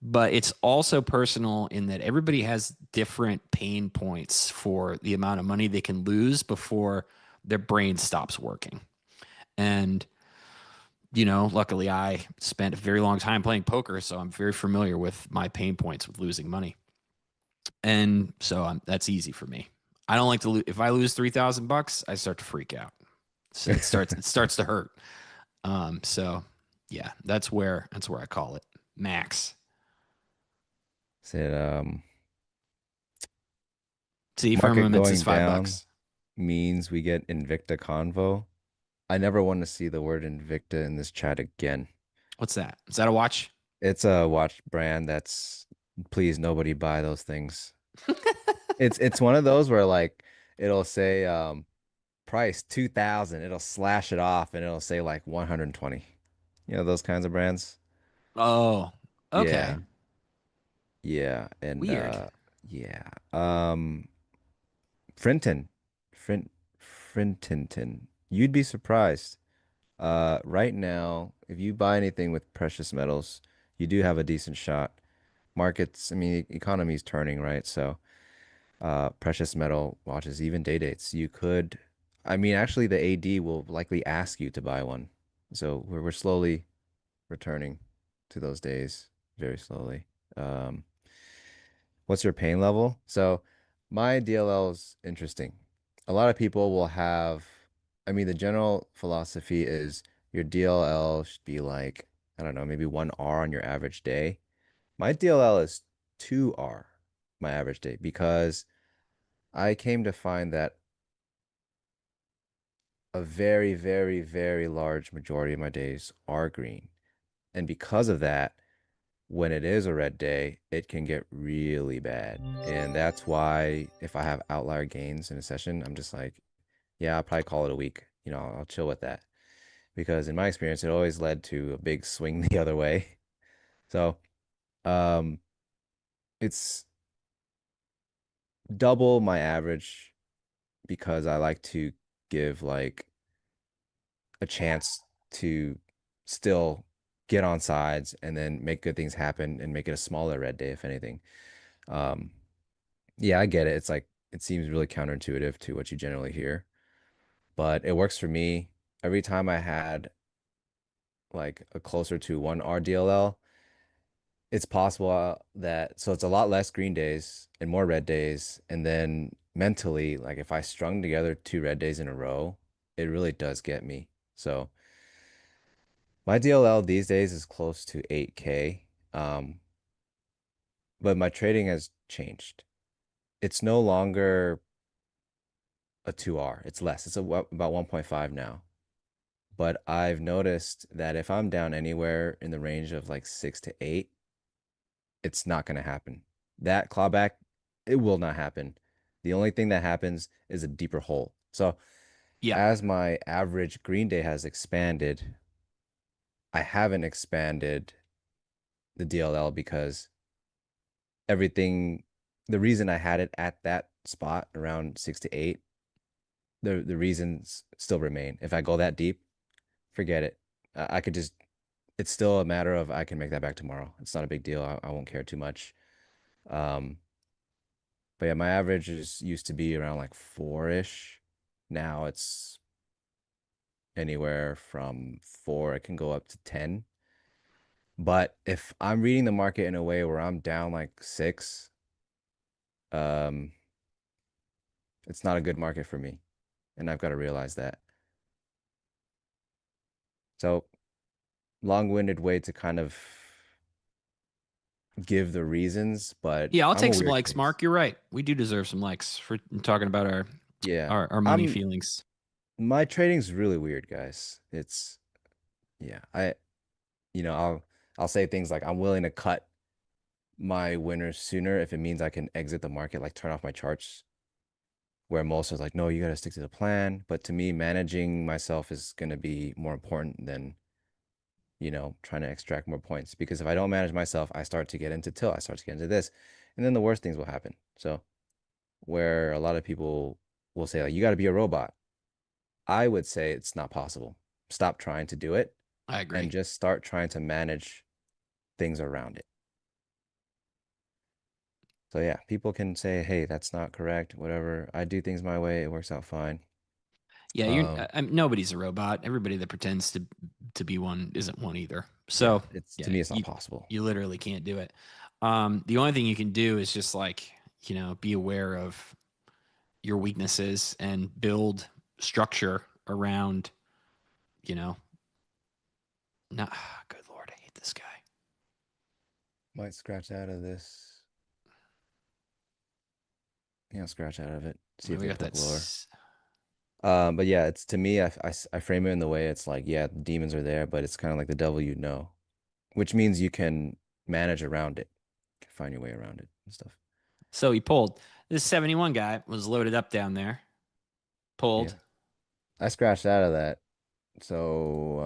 but it's also personal in that everybody has different pain points for the amount of money they can lose before their brain stops working. And, luckily I spent a very long time playing poker, so I'm very familiar with my pain points with losing money. And so that's easy for me. I don't like to lose. If I lose $3,000, I start to freak out. So it starts to hurt. So yeah, that's where I call it max. Said See, market firmaments is going five down bucks. means we get Invicta convo. I never want to see the word Invicta in this chat again. What's that? Is that a watch? It's a watch brand that's please nobody buy those things. It's one of those where like it'll say price 2000, it'll slash it off and it'll say like 120. You know those kinds of brands? Oh, okay. Yeah. Yeah, and Weird. yeah. Frinton. Frint Frintinton. You'd be surprised. Right now, if you buy anything with precious metals, you do have a decent shot. Markets, I mean, economy is turning, right? So, precious metal watches, even day dates, you could, I mean, actually, the AD will likely ask you to buy one. So we're slowly returning to those days, very slowly. Um, what's your pain level? So my DLL is interesting. A lot of people will have, I mean, the general philosophy is your DLL should be like, I don't know, maybe 1R on your average day. My DLL is 2R, my average day, because I came to find that a very, very, very large majority of my days are green. And because of that, when it is a red day, it can get really bad. And that's why if I have outlier gains in a session, I'm just like, yeah, I'll probably call it a week. I'll chill with that. Because in my experience, it always led to a big swing the other way. So, um, it's double my average because I like to give like a chance to still get on sides and then make good things happen and make it a smaller red day, if anything. Um, yeah, I get it. It's like it seems really counterintuitive to what you generally hear, but it works for me. Every time I had like a closer to one RDLL, it's possible that so it's a lot less green days and more red days. And then mentally, like if I strung together two red days in a row, it really does get me. So my DLL these days is close to 8K. But my trading has changed. It's no longer a 2R. It's less. It's about 1.5 now. But I've noticed that if I'm down anywhere in the range of like 6 to 8, it's not going to happen. That clawback, it will not happen. The only thing that happens is a deeper hole. So Yeah. as my average green day has expanded, I haven't expanded the DLL because everything, the reason I had it at that spot around 6 to 8, the reasons still remain. If I go that deep, forget it. I could just, it's still a matter of I can make that back tomorrow. It's not a big deal. I won't care too much. Um, but yeah, my average used to be around like 4-ish. Now it's anywhere from 4. It can go up to 10. But if I'm reading the market in a way where I'm down like 6, um, it's not a good market for me. And I've got to realize that. So long-winded way to kind of give the reasons, but Yeah, I'll I'm a take some weird likes, case. Mark. You're right. We do deserve some likes for talking about our Yeah. our money feelings. My trading's really weird, guys. Yeah, I'll say things like I'm willing to cut my winners sooner if it means I can exit the market, like turn off my charts, where most is like, no, you got to stick to the plan. But to me, managing myself is going to be more important than, trying to extract more points. Because if I don't manage myself, I start to get into tilt, I start to get into this, and then the worst things will happen. So where a lot of people will say, like, you got to be a robot, I would say it's not possible. Stop trying to do it I agree. and just start trying to manage things around it. So yeah, people can say, "Hey, that's not correct," whatever. I do things my way, it works out fine. Yeah, Um, nobody's a robot. Everybody that pretends to be one isn't one either. yeah, So it's to yeah, me it's not possible. you literally can't do it. The only thing you can do is just like, be aware of your weaknesses and build structure around, you know, not good Lord, I hate this guy. Might scratch out of this. Scratch out of it. See if We they got broke that. lower. But yeah, it's to me, I frame it in the way it's like, yeah, the demons are there, but it's kind of like the devil, which means you can manage around it, find your way around it and stuff. So he pulled. This 71 guy was loaded up down there. Yeah, Pulled. I scratched out of that. So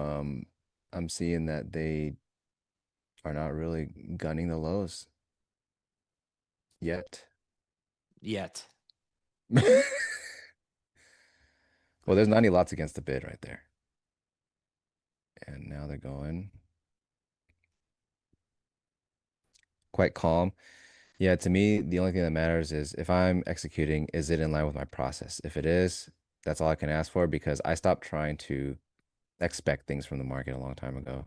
I'm seeing that they are not really gunning the lows yet. Yet. Well, there's 90 lots against the bid right there. And now they're going quite calm. Yeah, to me, the only thing that matters is if I'm executing, is it in line with my process? If it is, that's all I can ask for because I stopped trying to expect things from the market a long time ago.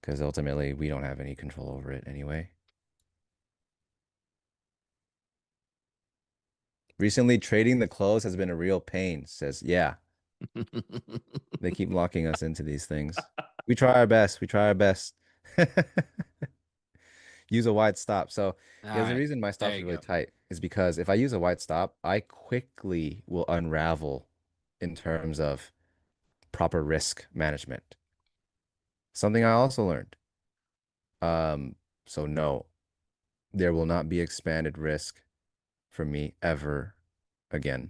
Because ultimately, we don't have any control over it anyway. Recently, trading the close has been a real pain, says, yeah, they keep locking us into these things. We try our best. We try our best. Use a wide stop. So All yeah, the right. reason my There stops are you really go. tight is because if I use a wide stop, I quickly will unravel in terms of proper risk management. Something I also learned. So no, there will not be expanded risk for me ever again.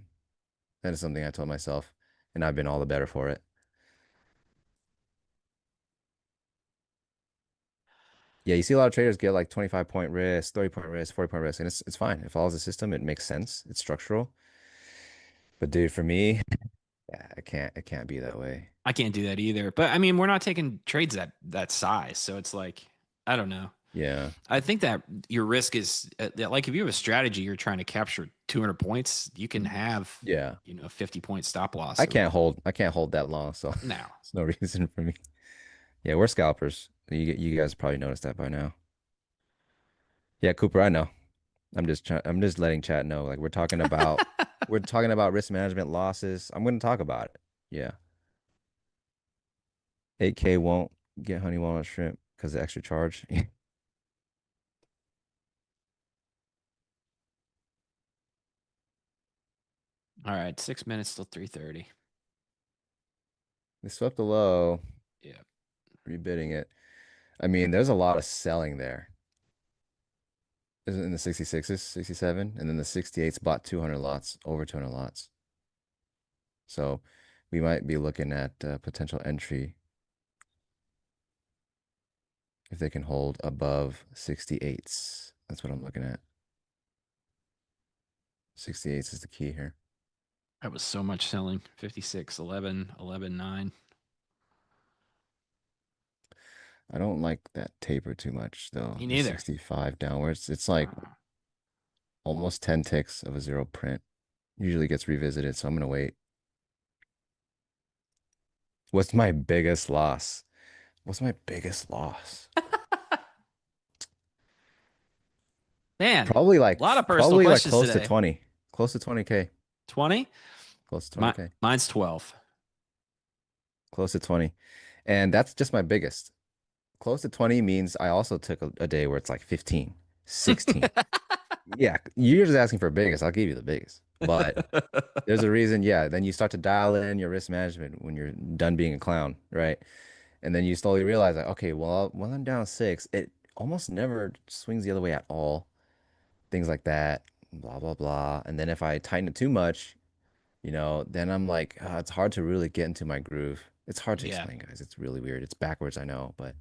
That is something I told myself, and I've been all the better for it. Yeah, you see a lot of traders get like 25-point risk, 30-point risk, 40-point risk, and it's fine. It follows the system. It makes sense. It's structural. But dude, for me, yeah, it can't be that way. I can't do that either. But I mean, we're not taking trades that size, so it's like I don't know. Yeah. I think that your risk is that like if you have a strategy, you're trying to capture 200 points, you can have Yeah. 50-point stop loss. I So can't hold that long, so no, there's no reason for me. Yeah, we're scalpers. You guys probably noticed that by now. Yeah, Cooper, I know. I'm just letting chat know. Like we're talking about risk management losses. I'm going to talk about it. Yeah. 8K won't get honey walnut shrimp because of the extra charge. all right, 6 minutes till 3:30. They swept the low, Yeah. rebidding it. I mean, there's a lot of selling there. Is it in the 66s, 67, and then the 68s bought 200 lots, over 200 lots. So we might be looking at potential entry if they can hold above 68s. That's what I'm looking at. 68s is the key here. That was so much selling. 56, 11, 11, 9. I don't like that taper too much, though. Me The neither. 65 downwards. It's like almost 10 ticks of a zero print. Usually gets revisited, so I'm gonna wait. What's my biggest loss? What's my biggest loss? Man, Probably a lot of personal questions close to today. 20. Close to 20K. 20? Close to 20K. Mine's 12. Close to 20. And that's just my biggest. Close to 20 means I also took a day where it's like 15, 16. Yeah, you're just asking for biggest. I'll give you the biggest. But there's a reason, yeah. Then you start to dial in your risk management when you're done being a clown, right? And then you slowly realize like, okay, well, when I'm down 6, it almost never swings the other way at all. Things like that, blah, blah, blah. And then if I tighten it too much, then I'm like, it's hard to really get into my groove. It's hard to Yeah. explain, guys. It's really weird. It's backwards, I know, but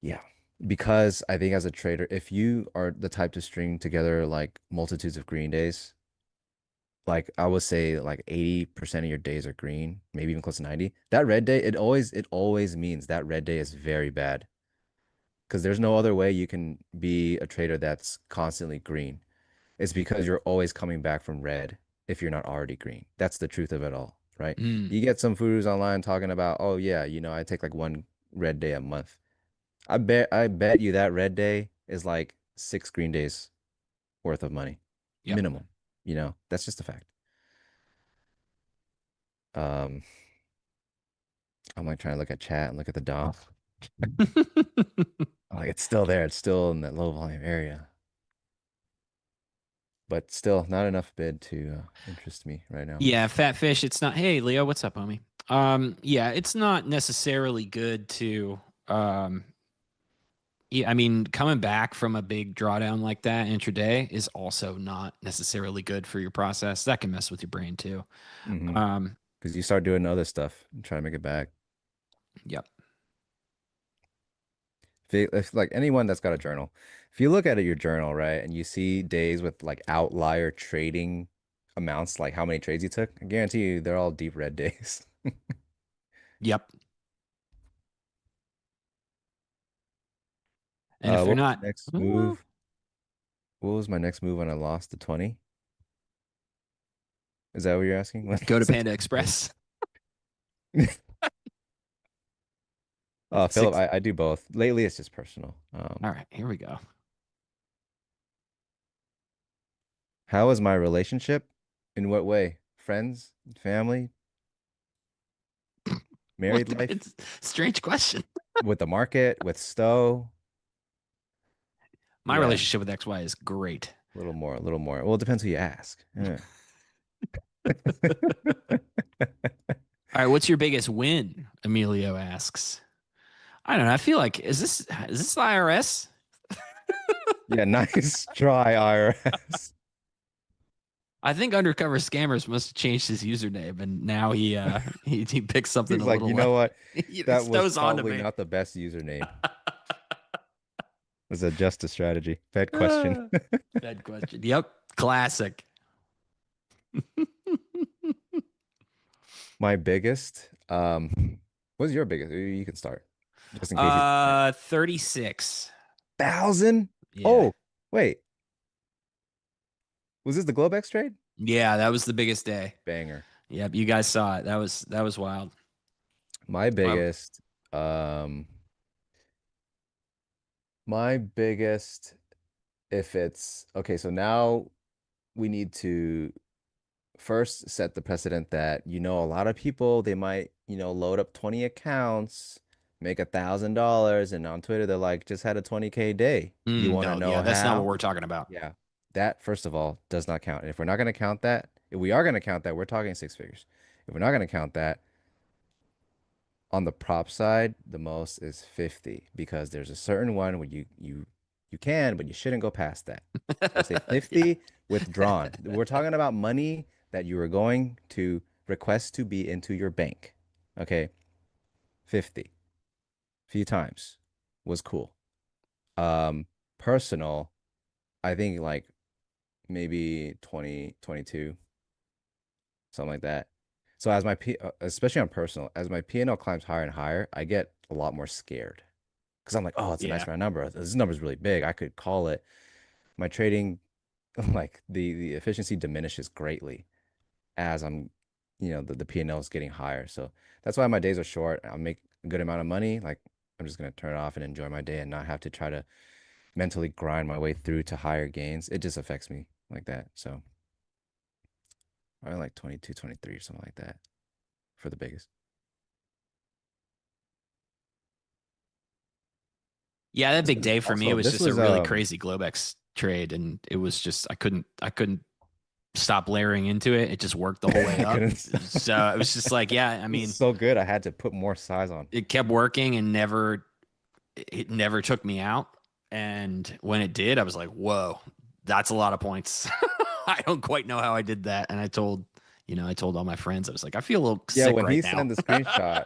yeah. Because I think as a trader, if you are the type to string together like multitudes of green days, like I would say like 80% of your days are green, maybe even close to 90. That red day, it always means that red day is very bad. Because there's no other way you can be a trader that's constantly green. It's because you're always coming back from red if you're not already green. That's the truth of it all, right? Mm, You get some gurus online talking about, oh yeah, I take like one red day a month. I bet you that red day is like 6 green days worth of money. yep. Minimum. That's just a fact. Um, I'm like trying to look at chat and look at the DOM. Like it's still there. It's still in that low volume area. But still not enough bid to interest me right now. Yeah, fat fish. It's not. Hey, Leo, what's up, homie? Yeah, it's not necessarily good to. Yeah, I mean, coming back from a big drawdown like that intraday is also not necessarily good for your process. That can mess with your brain too. Mm-hmm. Um, Because you start doing other stuff and try to make it back. yep. If like anyone that's got a journal, if you look at your journal, right, and you see days with like outlier trading amounts, like how many trades you took, I guarantee you they're all deep red days. Yep. And if they're What was not, the next well, move? What was my next move when I lost the 20? Is that what you're asking? go to Panda Express. Philip, Six. I do both. Lately, it's just personal. All right, here we go. How is my relationship? In what way? Friends, family, What? married life, It's a strange question. with the market, with Stowe? My Yeah, relationship with XY is great. a little more, a little more. Well, it depends who you ask. Yeah. All right, what's your biggest win? Emilio asks. I don't know. I feel like is this the IRS? Yeah, nice try, IRS. I think undercover scammers must have changed his username, and now he picks something He's a like, little you know what? he That was stows on to probably me. not the best username. It was a justice strategy. Bad question. Ah, bad question. Yep, classic. My biggest, what's your biggest? You can start, just in case he's 36. 1,000. Yeah, Oh, wait, was this the Globex trade? yeah, that was the biggest day. Banger. Yep, you guys saw it. That was wild. My Wow. biggest, um, my biggest, if it's okay, so now we need to first set the precedent that, a lot of people, they might, load up 20 accounts, make $1,000, and on Twitter, they're like, just had a 20K day. You want to No, know yeah, that's not what how? we're talking about. Yeah. That, first of all, does not count. And if we're not going to count that, if we are going to count that, we're talking 6 figures. If we're not going to count that, on the prop side, the most is 50 because there's a certain one where you can, but you shouldn't go past that. So say Yeah. 50 withdrawn. We're talking about money that you are going to request to be into your bank. Okay, 50 few times was cool. Um, Personal, I think like maybe 20, 22, something like that. So as my especially on personal, as my P&L climbs higher and higher, I get a lot more scared because I'm like, oh, it's a Yeah. nice round number. This number is really big. I could call it. My trading, like the efficiency diminishes greatly as I'm, the P&L is getting higher. So that's why my days are short. I'll make a good amount of money. Like I'm just gonna turn it off and enjoy my day and not have to try to mentally grind my way through to higher gains. It just affects me like that. So I like 22, 23 or something like that for the biggest. Yeah, that This big was day for me also was this just a was really crazy Globex trade, and it was just I couldn't stop layering into it. It just worked the whole way I up. couldn't So it was just like, yeah, I it was mean, so good. I had to put more size on. it kept working and never took me out. And when it did, I was like, whoa, that's a lot of points. I don't quite know how I did that. And I told all my friends, I was like, I feel a little Yeah, sick when right he now. sent the screenshot,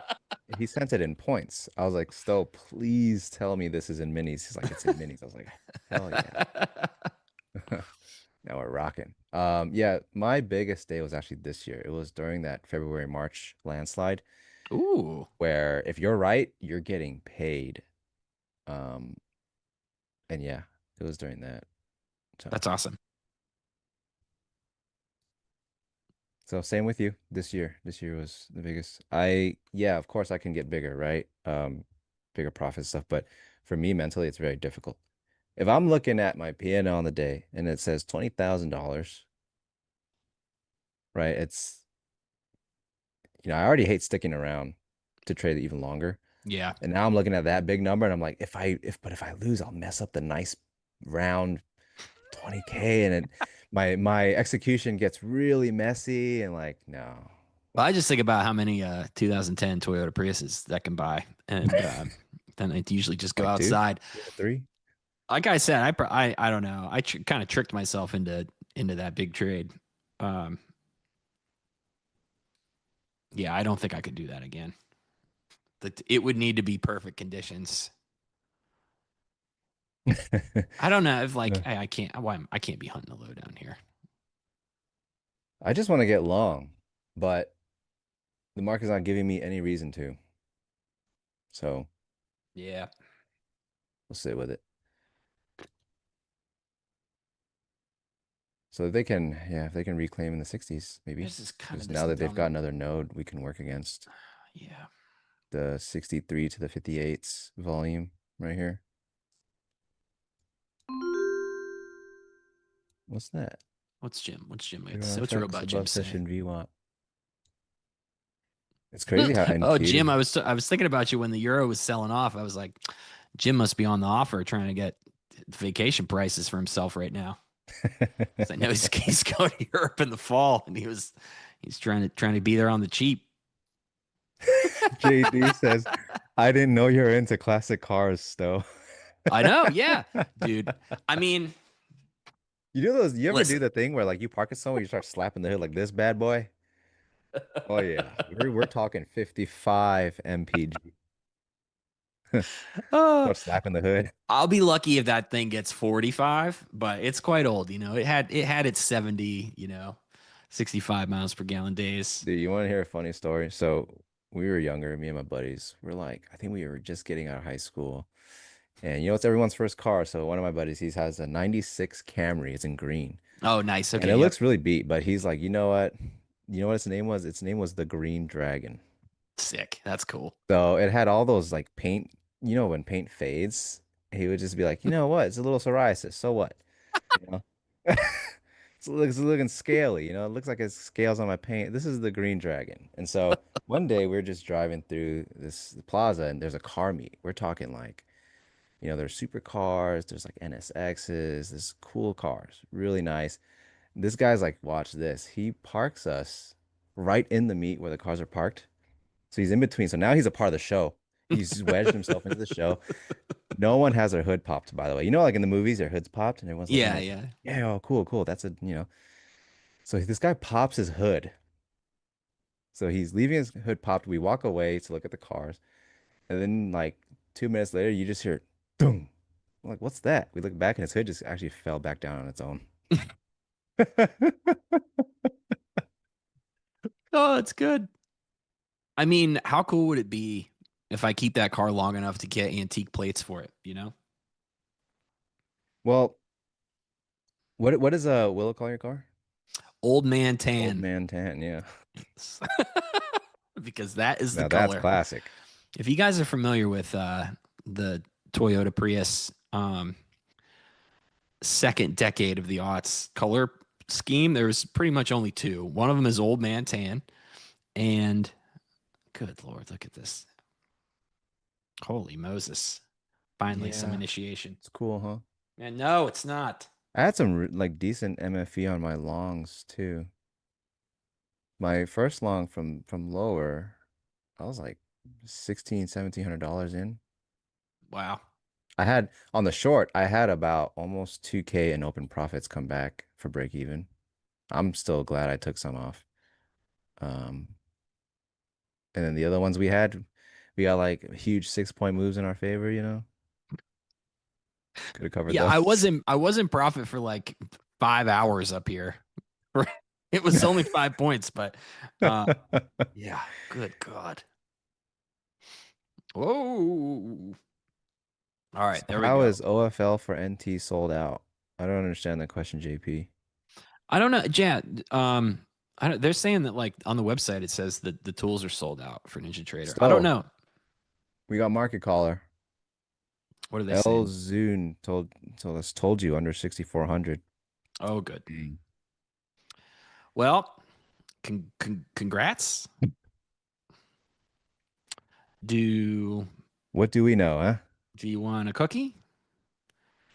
he sent it in points. I was like, Stowe, please tell me this is in minis. He's like, it's in minis. I was like, hell yeah. Now we're rocking. Yeah, my biggest day was actually this year. It was during that February, March landslide, Ooh, where if you're right, you're getting paid. Um, and yeah, it was during that. So, that's awesome. so same with you this year. This year was the biggest. Yeah, of course I can get bigger, right? Bigger profit stuff, but for me mentally, it's very difficult. If I'm looking at my P&L on the day and it says $20,000, right? I already hate sticking around to trade it even longer. Yeah. And now I'm looking at that big number and I'm like, if I lose, I'll mess up the nice round 20K and my execution gets really messy and like, no. Well, I just think about how many 2010 Toyota Priuses that can buy, and then I usually just go Like two, outside. two or three. Like I said, I don't know. I kind of tricked myself into that big trade. Um, yeah, I don't think I could do that again. It would need to be perfect conditions. I don't know if like No. I can't. I can't be hunting a low down here. I just want to get long, but the market's not giving me any reason to. So Yeah, we'll sit with it. So if they can, yeah, if they can reclaim in the 60s, maybe. this is kind of Because this now that they've got dumb. another node we can work against Yeah, the 63 to the 58s volume right here. What's that? what's Jim? Zero What's FX Robot Jim above saying? session VWAP. It's crazy how Oh, NQ. Jim, I was thinking about you when the euro was selling off. I was like, Jim must be on the offer trying to get vacation prices for himself right now. 'Cause I know he's going to Europe in the fall, and he's trying to be there on the cheap. JD says, I didn't know you're into classic cars, though. I know, yeah, dude. I mean, You do those, you ever do listen, the thing where like you park it somewhere, you start slapping the hood like this bad boy? Oh yeah. We're talking 55 mpg. uh, Start slapping the hood. I'll be lucky if that thing gets 45, but it's quite old. It had its 70, 65 miles per gallon days. Dude, you want to hear a funny story? So we were younger, me and my buddies. We're like, I think we were just getting out of high school. And it's everyone's first car. So one of my buddies, he has a 96 Camry. It's in green. Oh, nice. And Okay, it yep. looks really beat, but he's like, you know what? You know what its name was? Its name was the Green Dragon. Sick. That's cool. So it had all those like paint, when paint fades, he would just be like, you know what? It's a little psoriasis. So what? You know? It's looking scaly, it looks like it scales on my paint. This is the Green Dragon. And so one day we are just driving through this plaza and there's a car meet. We're talking like, there's supercars, there's like NSXs, there's cool cars, really nice. This guy's like, watch this. He parks us right in the meet where the cars are parked. So he's in between. So now he's a part of the show. He's wedged himself into the show. No one has their hood popped, by the way. You know, like in the movies, their hood's popped, and everyone's like, Yeah, oh, yeah. yeah, oh, cool, cool. That's a, you know. So this guy pops his hood. So he's leaving his hood popped. We walk away to look at the cars. And then like 2 minutes later, you just hear boom. I'm like, what's that? We look back and his hood just actually fell back down on its own. Oh, it's good. I mean, how cool would it be if I keep that car long enough to get antique plates for it, you know? Well, what is Willow call your car? Old man Old tan. man tan, yeah. Because that is the Now that's color. classic. If you guys are familiar with the Toyota Prius second decade of the aughts color scheme, there's pretty much only two. One of them is old man tan, and good Lord, look at this. Holy Moses. Finally, some Yeah. initiation. It's cool, huh? And no, it's not. I had some like decent MFE on my longs too. My first long from lower, I was like 16, $1,700 in. Wow. I had on the short, I had about almost 2K in open profits come back for break even. I'm still glad I took some off. Um, and then the other ones we got like huge 6 point moves in our favor, you know. Could have covered Yeah, those. I was in profit for like 5 hours up here. It was only 5 points, but yeah, good God. Whoa. All right, So there we how go. is OFL for NT sold out? I don't understand that question, JP. I don't know, Jan. They're saying that like on the website it says that the tools are sold out for NinjaTrader. I don't So know. we got market caller. What are they L saying? Zune told you under 6,400. Oh, good. Dang. Well, congrats. Do What do we know, huh? do you want a cookie?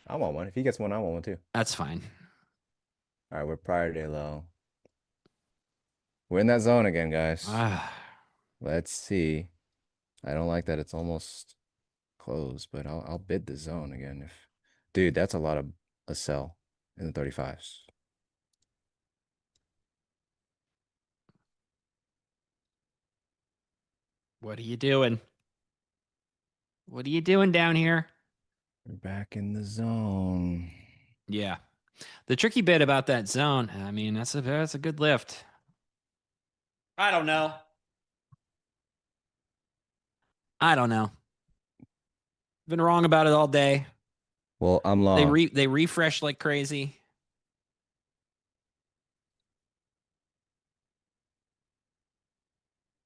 I want one. If he gets one, I want one too. That's fine. All right, we're prior day low. We're in that zone again, guys. Ah, Let's see. I don't like that it's almost closed, but I'll bid the zone again if dude, that's a lot of a sell in the 35s. what are you doing? What are you doing down here? We're back in the zone. Yeah. The tricky bit about that zone, I mean, that's a good lift. I don't know. I don't know. Been wrong about it all day. Well, I'm long. They refresh like crazy.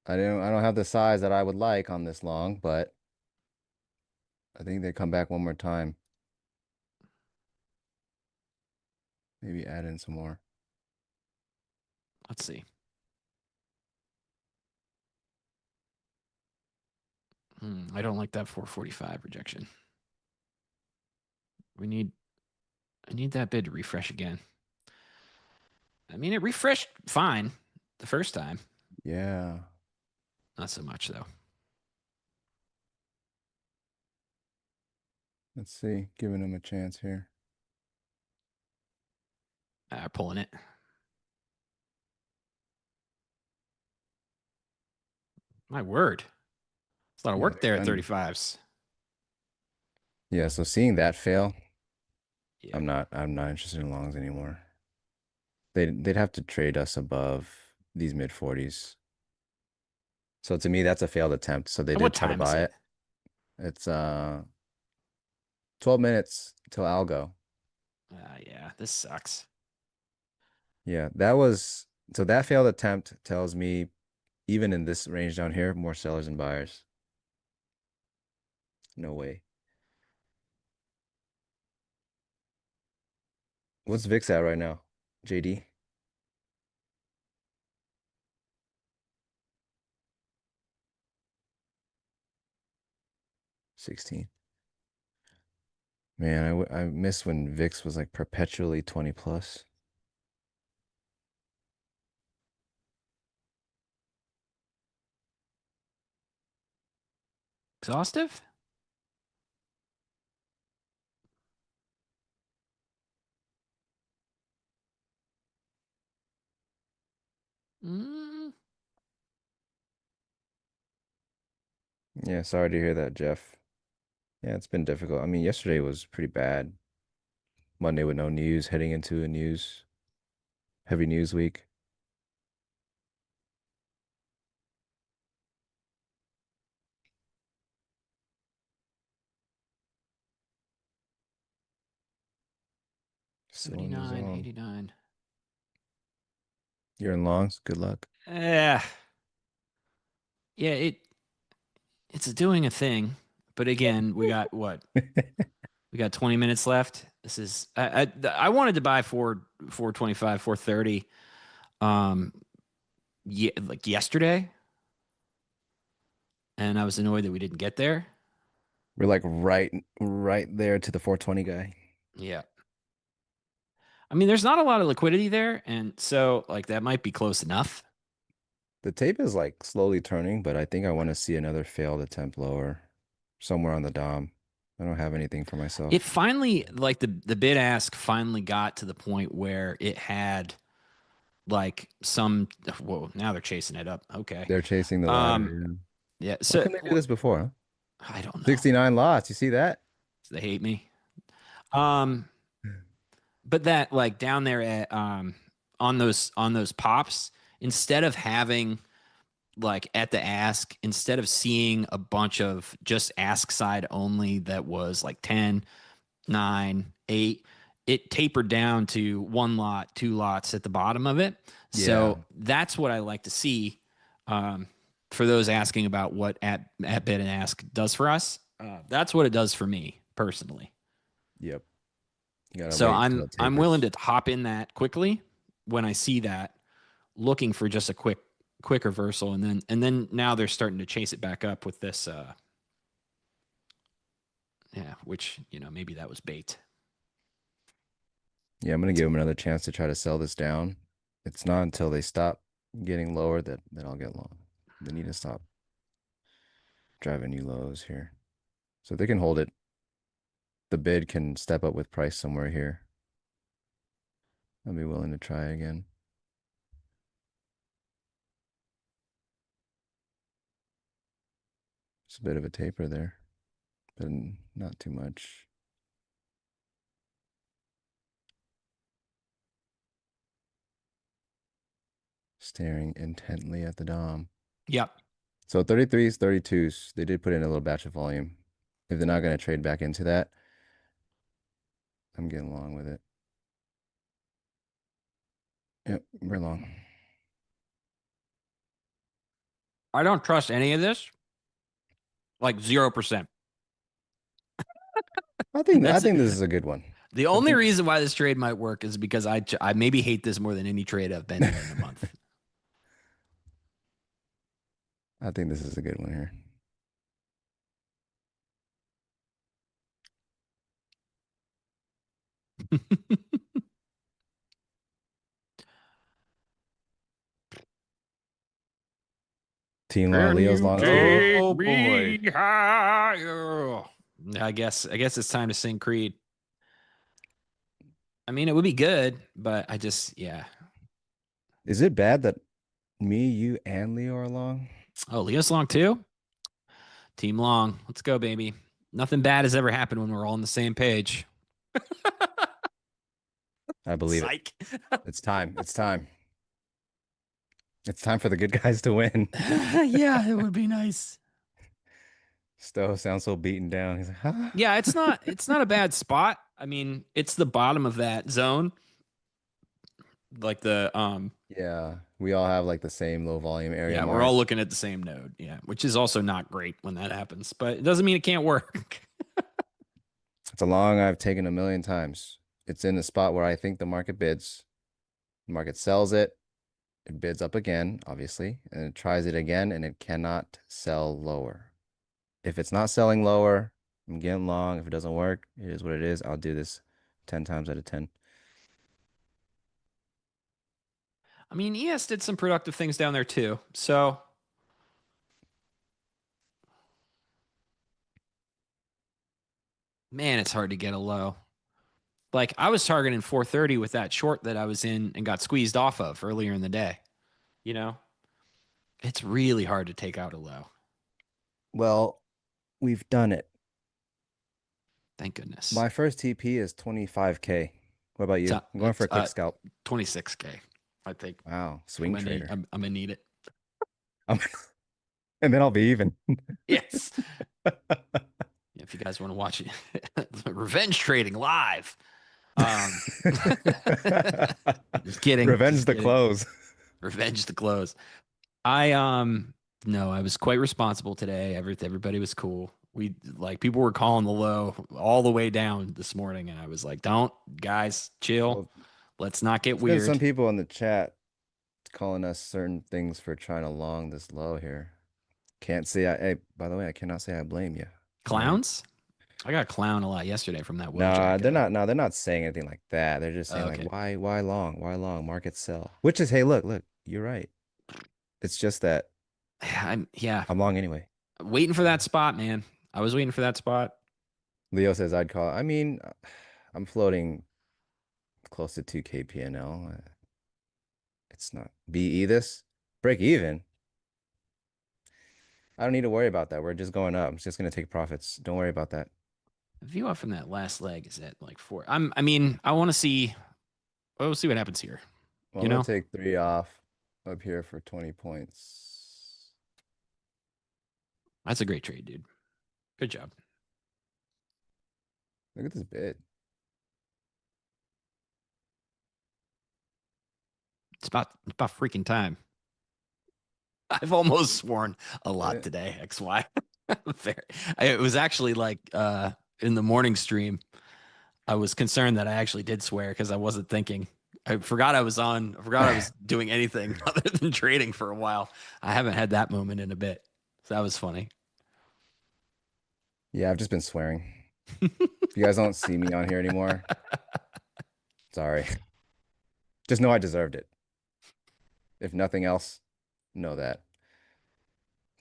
I don't have the size that I would like on this long, but I think they come back one more time. Maybe add in some more. Let's see. I don't like that 445 rejection. I need that bid to refresh again. I mean, it refreshed fine the first time. Yeah. Not so much though. Let's see. Giving him a chance here. Pulling it. My word. It's a lot of Yeah, work there at they're done. 35s. Yeah, so seeing that fail, Yeah. I'm not interested in longs anymore. They'd have to trade us above these mid 40s. So to me, that's a failed attempt. So they And what did try to time is buy it? it. It's 12 minutes till algo. Yeah, this sucks. Yeah, that was so that failed attempt tells me even in this range down here, more sellers than buyers. No way. What's VIX at right now? JD? 16. Man, I miss when VIX was like perpetually 20 plus. exhaustive? Mm. Yeah, sorry to hear that, Jeff. Yeah, it's been difficult. I mean, yesterday was pretty bad. Monday with no news, heading into a heavy news week. Cylinders 79, on. 89. You're in longs. Good luck. Yeah, it's doing a thing, but again, we got what? We got 20 minutes left. This is I wanted to buy 425, 430 yeah, like yesterday, and I was annoyed that we didn't get there. We're like right there to the 420 guy. Yeah. I mean, there's not a lot of liquidity there, and so like that might be close enough. The tape is like slowly turning, but I think I want to see another failed attempt lower somewhere on the DOM. I don't have anything for myself. It finally, like the bid ask finally got to the point where it had like some. Whoa, now they're chasing it up. Okay. They're chasing the ladder. Yeah. Why So couldn't they do this before, huh? I don't know. 69 lots. You see that? They hate me. But that like down there at on those pops, instead of having like at the ask, instead of seeing a bunch of just ask side only that was like 10, 9, 8, it tapered down to 1 lot, 2 lots at the bottom of it. So Yeah. that's what I like to see. For those asking about what at bid and ask does for us, that's what it does for me personally. Yep. You gotta So wait till it I'm willing tapers. to hop in that quickly when I see that, looking for just a quick reversal, and then now they're starting to chase it back up with this yeah, which maybe that was bait. Yeah, I'm gonna give them another chance to try to sell this down. It's not until they stop getting lower that I'll get long. They need to stop driving new lows here. So if they can hold it, the bid can step up with price somewhere here. I'll be willing to try again. It's a bit of a taper there, but not too much. Staring intently at the DOM. Yep. So 33s, 32s, they did put in a little batch of volume. If they're not going to trade back into that, I'm getting along with it. Yep, we're long. I don't trust any of this. Like 0%. I think this is a good one. The only reason why this trade might work is because I maybe hate this more than any trade I've been in a month. I think this is a good one here. Team Law Leo's long too. Oh boy. I guess it's time to sing Creed. I mean, it would be good, but I just Is it bad that me, you, and Leo are long? Oh, Leo's long too? Team long. Let's go, baby. Nothing bad has ever happened when we're all on the same page. I believe Psych. it. It's time. It's time. It's time for the good guys to win. Yeah, it would be nice. Stowe sounds so beaten down. He's like, huh? Yeah, it's not a bad spot. I mean, it's the bottom of that zone. Like the Yeah, we all have like the same low volume area. yeah, we're all looking at the same node. Yeah, which is also not great when that happens, but it doesn't mean it can't work. It's a long I've taken a million times. It's in the spot where I think the market bids. The market sells it. It bids up again, obviously, and it tries it again, and it cannot sell lower. If it's not selling lower, I'm getting long. If it doesn't work, it is what it is. I'll do this 10 times out of 10. I mean, ES did some productive things down there too. So Man, it's hard to get a low. Like I was targeting 430 with that short that I was in and got squeezed off of earlier in the day. You know, it's really hard to take out a low. Well, we've done it. Thank goodness. My first TP is 25K. What about you? I'm going for It's a quick scalp. 26K. I think Wow, swing trader. I'm gonna need it. Um, and then I'll be even. Yes. If you guys want to watch it, revenge trading live. Just kidding. Revenge Just the kidding. close. Revenge the close. I no, I was quite responsible today. Everybody was cool. We like people were calling the low all the way down this morning, and I was like, "Don't, guys, chill. Well, Let's not get there's been some weird." people in the chat calling us certain things for trying to long this low here. Can't say hey, by the way, I cannot say I blame you. All right. Clowns? I got clown a lot yesterday from that Nah, Wojak. they're not saying anything like that. They're just saying like, Okay. why long? Why long? Market sell. Which is, hey, look, you're right. It's just that Yeah, I'm long anyway. waiting for that spot, man. I was waiting for that spot. Leo says I'd call. I mean, I'm floating close to 2K PNL. It's not BE this. Break even. I don't need to worry about that. We're just going up. I'm just gonna take profits. Don't worry about that. View off from that last leg is at like 4. I mean, I want to see. We'll see what happens here. Well, You I'm gonna know, take 3 off up here for 20 points. that's a great trade, dude. Good job. Look at this bid. It's about freaking time. I've almost sworn a lot Yeah. today. XY. It was actually like in the morning stream. I was concerned that I actually did swear because I wasn't thinking. I forgot I was on. I forgot I was doing anything other than trading for a while. I haven't had that moment in a bit. So that was funny. Yeah, I've just been swearing. If you guys don't see me on here anymore, sorry. Just know I deserved it. If nothing else, know that.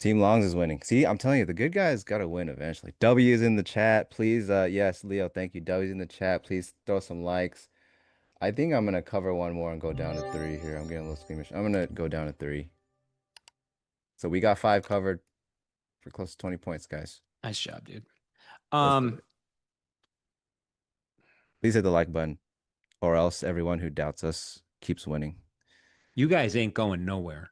Team Longs is winning. See, I'm telling you, the good guys got to win eventually. W is in the chat. Please, yes, Leo, thank you. W's in the chat. Please throw some likes. I think I'm gonna cover one more and go down to 3 here. I'm getting a little squeamish. I'm gonna go down to 3. So we got 5 covered for close to 20 points, guys. Nice job, dude. Let's do it. Please hit the like button, or else everyone who doubts us keeps winning. You guys ain't going nowhere.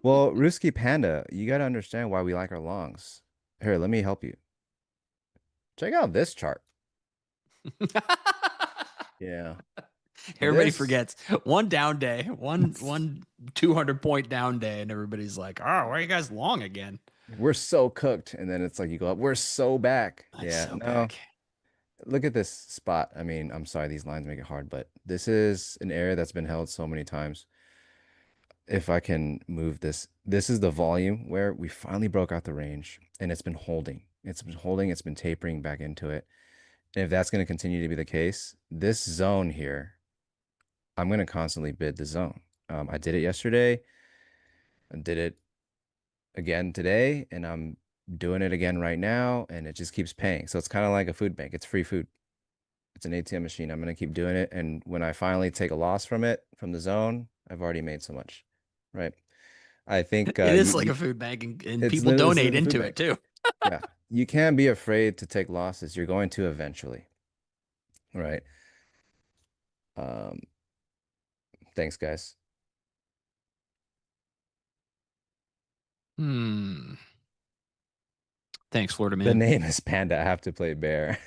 Well, Ruski Panda, you got to understand why we like our longs. Here, let me help you. Check out this chart. Yeah. Everybody This- forgets one down day, one 200-point down day, and everybody's like, "Oh, why are you guys long again?" We're so cooked. And then it's like you go up, we're so back. I'm Yeah, so no. back. Look at this spot. I mean, I'm sorry, these lines make it hard, but this is an area that's been held so many times. If I can move this, this is the volume where we finally broke out the range and it's been holding. It's been holding, it's been tapering back into it. And if that's going to continue to be the case, this zone here, I'm going to constantly bid the zone. I did it yesterday. I did it again today, and I'm doing it again right now, and it just keeps paying. So it's kind of like a food bank. It's free food. It's an ATM machine. I'm going to keep doing it. And when I finally take a loss from it, from the zone, I've already made so much, right? I think It is like a food bank, and it's people literally donate a food into bank. it too. Yeah. You can't be afraid to take losses. You're going to eventually, right? Um, thanks, guys. Thanks, Florida The man. name is Panda. I have to play bear.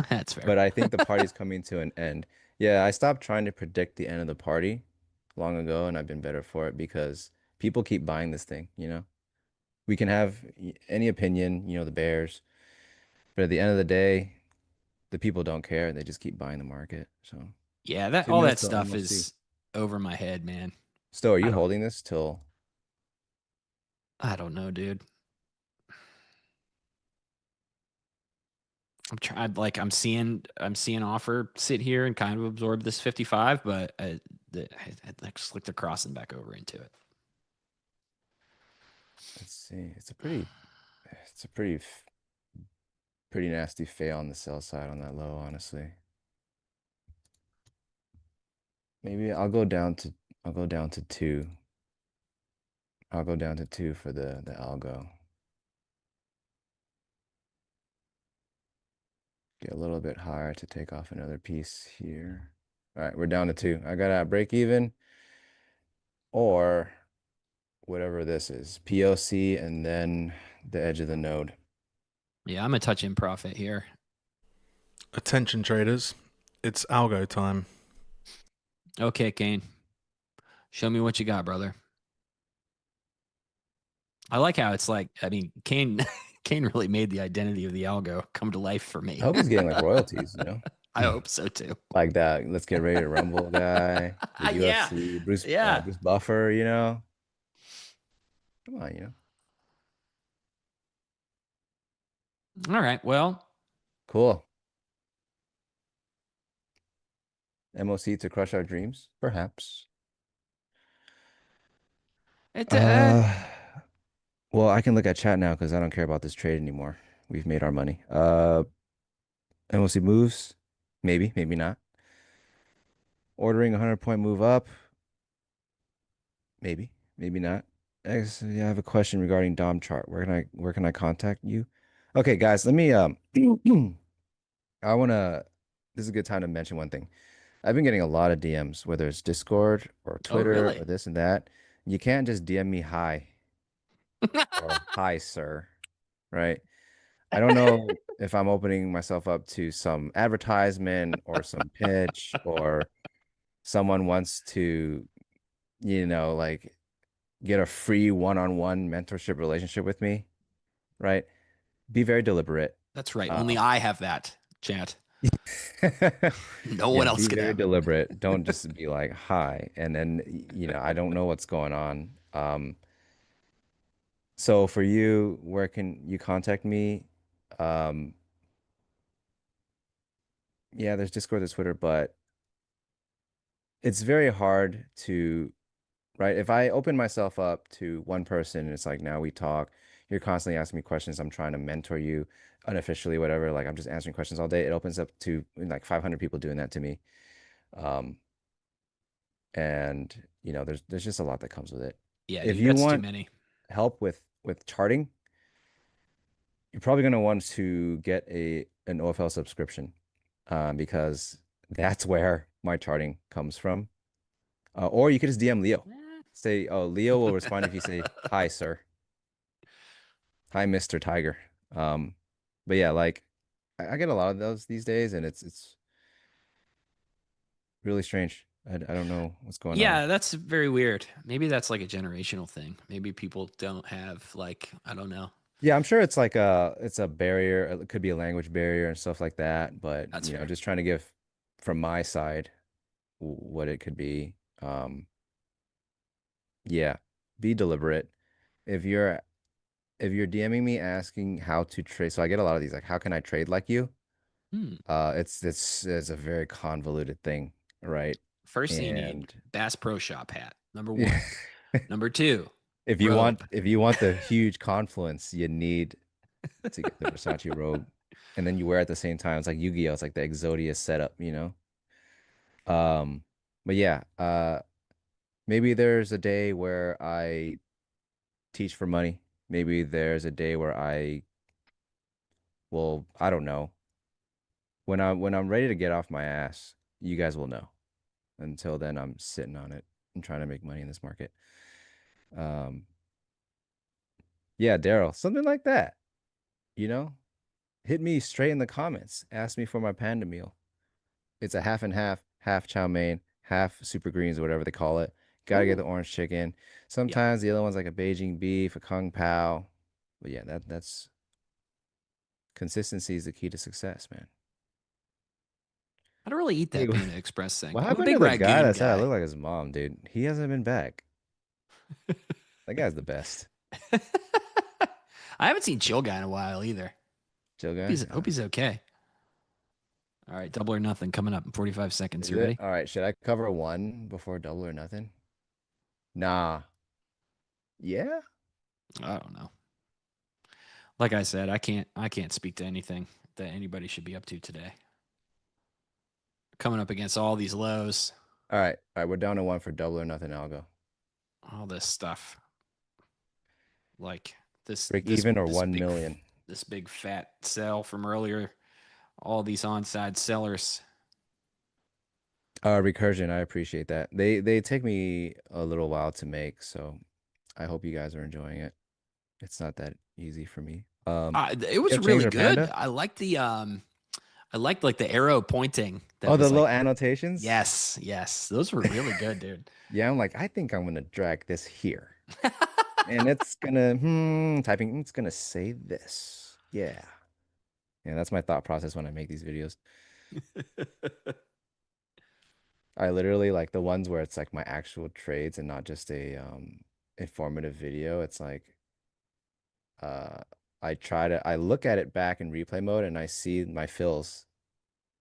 That's fair. But I think the party's coming to an end. Yeah, I stopped trying to predict the end of the party long ago, and I've been better for it because people keep buying this thing, you know? We can have any opinion, you know, the bears, but at the end of the day, the people don't care and they just keep buying the market. So Yeah, that 2 all that minutes till stuff MLC. is over my head, man. Still, are you holding this till? I don't know, dude. I'm trying, like I'm seeing offer sit here and kind of absorb this 55, but I just looked across and back over into it. Let's see. It's a pretty Pretty nasty fail on the sell side on that low, honestly. Maybe I'll go down to 2. I'll go down to 2 for the algo. Get a little bit higher to take off another piece here. All right, we're down to 2. I got to break even or whatever this is, POC and then the edge of the node. Yeah, I'm a touch in profit here. Attention traders, it's algo time. Okay, Kane. Show me what you got, brother. I like how it's like, I mean, Kane really made the identity of the algo come to life for me. I hope he's getting like royalties, you know? I hope so too. Like that Let's Get Ready to Rumble guy, the Yeah. UFC, Bruce Yeah. Bruce Buffer, you know? Come on, you know? All right. Well, Cool. MOC to crush our dreams? Perhaps. it, Well, I can look at chat now because I don't care about this trade anymore. We've made our money. MOC moves? Maybe, maybe not. Ordering a 100-point move up? Maybe, maybe not. Yeah, I have a question regarding DOM chart. Where can I contact you? Okay, guys, let me I wanna this is a good time to mention one thing. I've been getting a lot of DMs, whether it's Discord or Twitter really? or this and that. You can't just DM me hi or hi, sir, right? I don't know if I'm opening myself up to some advertisement or some pitch or someone wants to, like get a free one-on-one mentorship relationship with me, right? Be very deliberate. That's right. Only I have that, chat. No Yeah, one else be can very have it. deliberate. Don't just be like, hi, and then, I don't know what's going on. So for you, where can you contact me? Um, yeah, there's Discord, there's Twitter, but it's very hard to, right? If I open myself up to one person and it's like, now we talk, you're constantly asking me questions, I'm trying to mentor you unofficially, whatever, like I'm just answering questions all day. It opens up to like 500 people doing that to me. And there's just a lot that comes with it. Yeah, If dude, you that's too want many. help with charting, you're probably going to want to get an OFL subscription, because that's where my charting comes from. Or you could just DM Leo. Say, oh, Leo will respond if you say, hi, sir. Hi, Mr. Tiger. But yeah, like I get a lot of those these days, and it's really strange. I don't know what's going on. Yeah, that's very weird. Maybe that's like a generational thing. Maybe people don't have like, I don't know. Yeah, I'm sure it's like it's a barrier. It could be a language barrier and stuff like that. But That's fair. just trying to give from my side what it could be. Yeah, be deliberate. If you're DMing me asking how to trade, so I get a lot of these like, how can I trade like you? It's a very convoluted thing, right? First thing you need, Bass Pro Shop hat. Number 1. Number 2, if you want the huge confluence, you need to get the Versace robe, and then you wear it at the same time. It's like Yu-Gi-Oh! It's like the Exodia setup, But yeah, maybe there's a day where I teach for money. Maybe there's a day where I don't know. When I'm ready to get off my ass, you guys will know. Until then, I'm sitting on it and trying to make money in this market. Yeah, Daryl, something like that. Hit me straight in the comments. Ask me for my panda meal. It's a half and half chow mein, half super greens or whatever they call it. Gotta get the orange chicken. Sometimes the other one's like a Beijing beef, a Kung Pao. But yeah, that's consistency is the key to success, man. I don't really eat that Panda Express thing. What I'm a happened big to the Ragoon guy that said I guy. look like his mom, dude? He hasn't been back. That guy's the best. I haven't seen Chill Guy in a while either. Chill guy? Hope he's okay. All right, double or nothing coming up in 45 seconds. Is You ready? All right, should I cover one before double or nothing? Nah. Yeah? I don't know. Like I said, I can't speak to anything that anybody should be up to today. Coming up against all these lows, All right. We're down to 1 for double or nothing algo. all this stuff. Like this Break even or this 1 big, million. this big fat sell from earlier. All these onside sellers. Recursion, I appreciate that. They take me a little while to make, so I hope you guys are enjoying it. It's not that easy for me. It was have really Chains or good. Panda? I liked the I liked like the arrow pointing. That Oh, the was little like, annotations? yes, those were really good, dude. Yeah, I'm like, I think I'm gonna drag this here. And it's gonna typing, it's gonna say this. Yeah. Yeah, that's my thought process when I make these videos. I literally like the ones where it's like my actual trades and not just a informative video. It's like I look at it back in replay mode and I see my fills.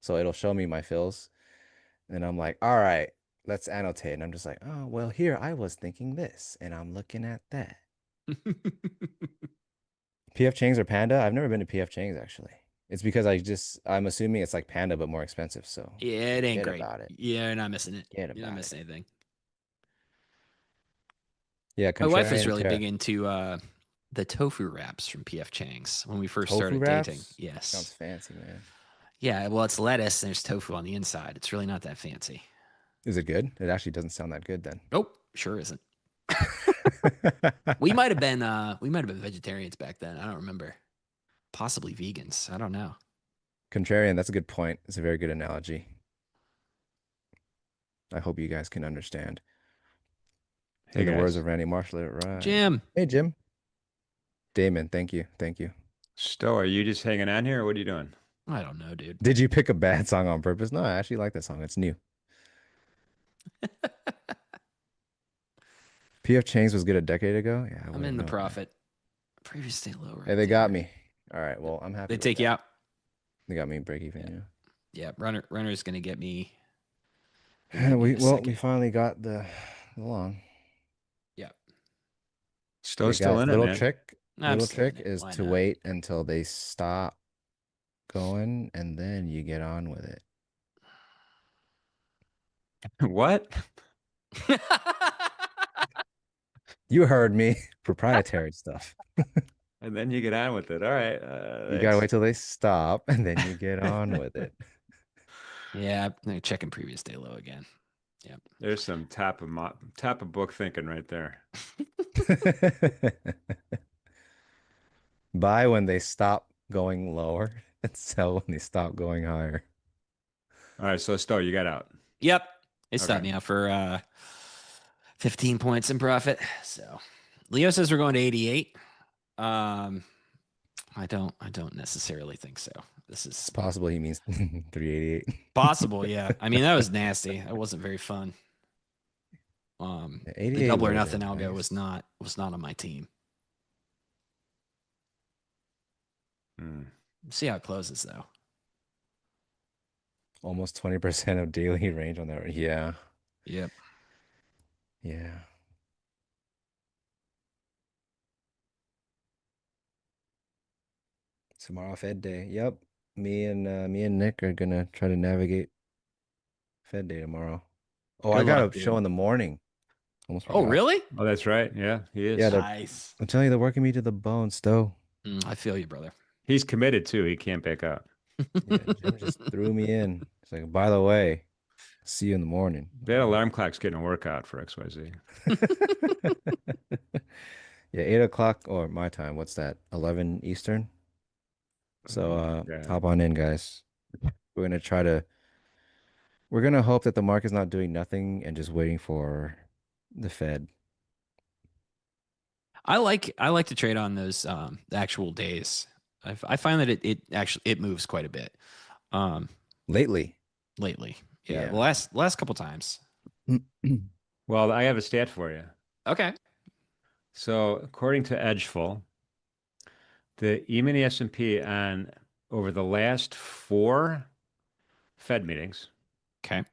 So it'll show me my fills. And I'm like, all right, let's annotate. And I'm just like, oh, well, here I was thinking this and I'm looking at that. PF Chang's or Panda? I've never been to PF Chang's actually. It's because I'm assuming it's like Panda but more expensive. So Yeah, it ain't forget great. about it. Yeah, you're not missing it. Forget You're not about missing it. anything. Yeah, My wife was contrarian really tariff. big into the tofu wraps from PF Chang's when we first Tofu started dating. wraps? Yes. Sounds fancy, man. Yeah, well, it's lettuce and there's tofu on the inside. It's really not that fancy. Is it good? It actually doesn't sound that good then. Nope, sure isn't. We might have been vegetarians back then. I don't remember. Possibly vegans. I don't know. Contrarian, that's a good point. It's a very good analogy. I hope you guys can understand. Hey, In the words guys. of Randy Marshall, right? Jim. Hey, Jim. Damon, thank you. Thank you. Stowe, are you just hanging on here or what are you doing? I don't know, dude. Did you pick a bad song on purpose? No, I actually like that song. It's new. PF Chang's was good a decade ago. Yeah, I I'm wouldn't in the know, man. profit. Previous stay low right Hey, they got there. me. All right. Well, I'm happy. They with take you that. out. They got me break even. Yeah, runner's gonna get me. Yeah. in a We second. finally got the long. Yeah. Stowe's Hey, still guys, in it, little man. trick. I'm Little still in trick it. is Why to not? wait until they stop going and then you get on with it. What? You heard me. Proprietary stuff. And then you get on with it. All right. You gotta wait till they stop and then you get on with it. Yeah, I'm checking previous day low again. Yep. There's some top of book thinking right there. Buy when they stop going lower and sell when they stop going higher. All right, so Stowe, you got out. Yep. It stopped Okay. me out for 15 points in profit. So Leo says we're going to 88. I don't necessarily think so. This is It's possible he means 388. possible, yeah. I mean, that was nasty. That wasn't very fun. The 88 double or would've nothing been algo nice. was not on my team. See how it closes though. Almost 20% of daily range on that. Yeah. Yep. Yeah. Tomorrow Fed Day. Yep. Me and Nick are gonna try to navigate Fed Day tomorrow. Oh, I Good got luck, a show dude. in the morning. Almost Oh, forgot. really? Oh, that's right. Yeah, he is. Yeah, Nice. I'm telling you, they're working me to the bone, Stowe. I feel you, brother. He's committed too. He can't back out. Yeah, Jim just threw me in. It's like, by the way, see you in the morning. That alarm clock's getting a workout for XYZ. Yeah, 8 o'clock or my time. What's that? 11 Eastern. So Yeah. hop on in, guys. We're gonna hope that the market's not doing nothing and just waiting for the Fed. I like to trade on those the actual days. I find that it actually moves quite a bit. Lately. Lately. Yeah. Yeah. The last couple times. Well, I have a stat for you. Okay. So, according to Edgeful, the E-mini S&P on over the last 4 Fed meetings. Okay.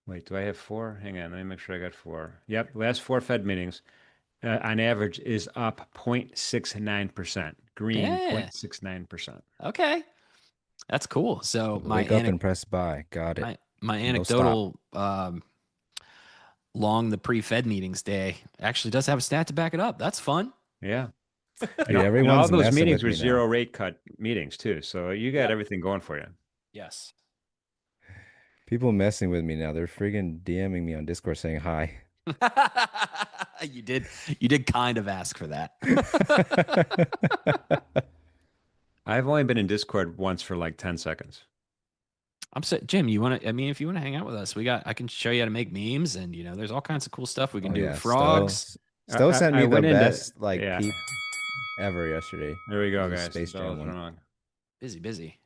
Wait, do I have 4? Hang on, let me make sure I got 4. Yep, last 4 Fed meetings on average is up 0.69%. Green, Yeah. 0.69%. Okay. That's cool. So Wake up and press buy. Got it. my No stop. anecdotal long the pre-Fed meetings day actually does have a stat to back it up. That's fun. Yeah. Dude, And everyone's all those messing meetings with were me zero now. rate cut meetings too. So you got everything going for you. Yes. People messing with me now. They're friggin' DMing me on Discord saying hi. You did kind of ask for that. I've only been in Discord once for like 10 seconds. Jim, you want to, I mean, if you want to hang out with us, I can show you how to make memes and, there's all kinds of cool stuff we can do with frogs. Stowe sent me the went into- best peep ever yesterday. There we go, It was a guys. Space That Jam was one. wrong. Busy.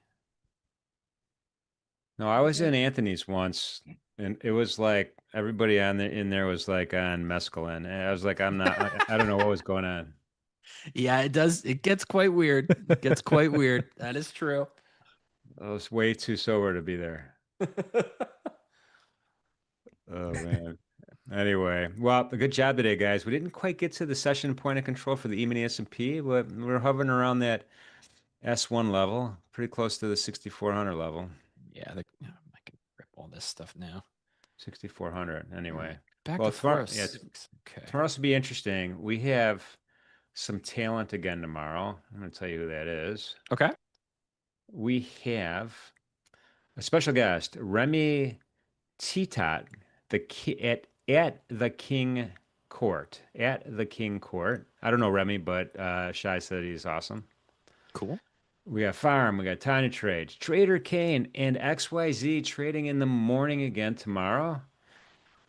No, I was in Anthony's once, and it was like everybody in there was like on mescaline. And I was like, I don't know what was going on. Yeah, it does. It gets quite weird. It gets quite weird. That is true. I was way too sober to be there. Oh man. Anyway, well, a good job today, guys. We didn't quite get to the session point of control for the E-mini S&P, but we're hovering around that S1 level, pretty close to the 6,400 level. Yeah, I can rip all this stuff now. 6,400. Anyway, Back well, to tomorrow, 406. Okay. tomorrow's will be interesting. We have some talent again tomorrow. I'm going to tell you who that is. Okay. We have a special guest, Remy Titat, at the King Court. At the King Court. I don't know Remy, but Shai said he's awesome. Cool. We got Pharm, we got Tiny Trades, Trader Kane, and XYZ trading in the morning again tomorrow.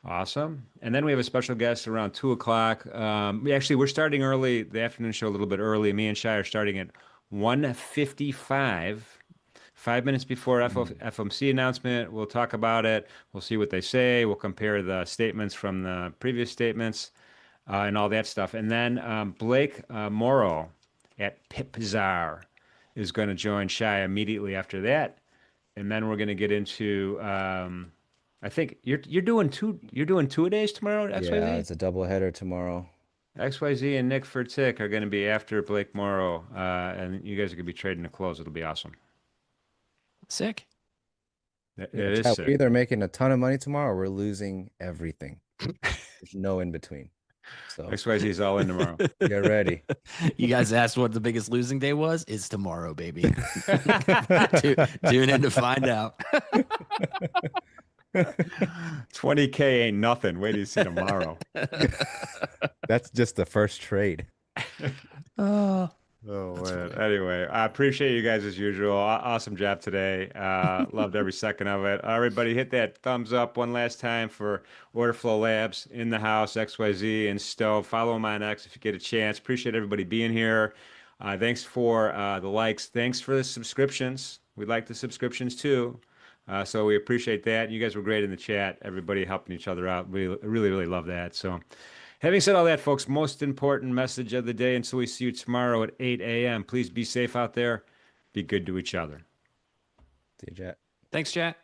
Awesome. And then we have a special guest around 2 o'clock. We're starting early, the afternoon show a little bit early. Me and Shai are starting at 1:55, 5 minutes before FOMC announcement. We'll talk about it. We'll see what they say. We'll compare the statements from the previous statements and all that stuff. And then Blake Morrow at Pipzar is going to join Shai immediately after that. And then we're going to get into I think you're doing two-a-days tomorrow, XYZ? Yeah, it's a double header tomorrow. XYZ and Nick Furtick are going to be after Blake Morrow, and you guys are going to be trading the close. It'll be awesome. Sick. It is Chat, sick. we're either making a ton of money tomorrow or we're losing everything. There's no in between. So XYZ is all in tomorrow. get ready. You guys asked what the biggest losing day was? It's tomorrow, baby. Tune in to find out. 20K ain't nothing. Wait till you see tomorrow. That's just the first trade. Oh, Oh man. Anyway, I appreciate you guys as usual. Awesome job today. Loved every second of it. Everybody hit that thumbs up one last time for OrderFlow Labs in the house, XYZ and Stowe. Follow them on X if you get a chance. Appreciate everybody being here. Thanks for the likes. Thanks for the subscriptions. We like the subscriptions too. So we appreciate that. You guys were great in the chat. Everybody helping each other out. We really, really love that. So having said all that, folks, most important message of the day until we see you tomorrow at 8 a.m. Please be safe out there. Be good to each other. See you, chat. thanks, chat.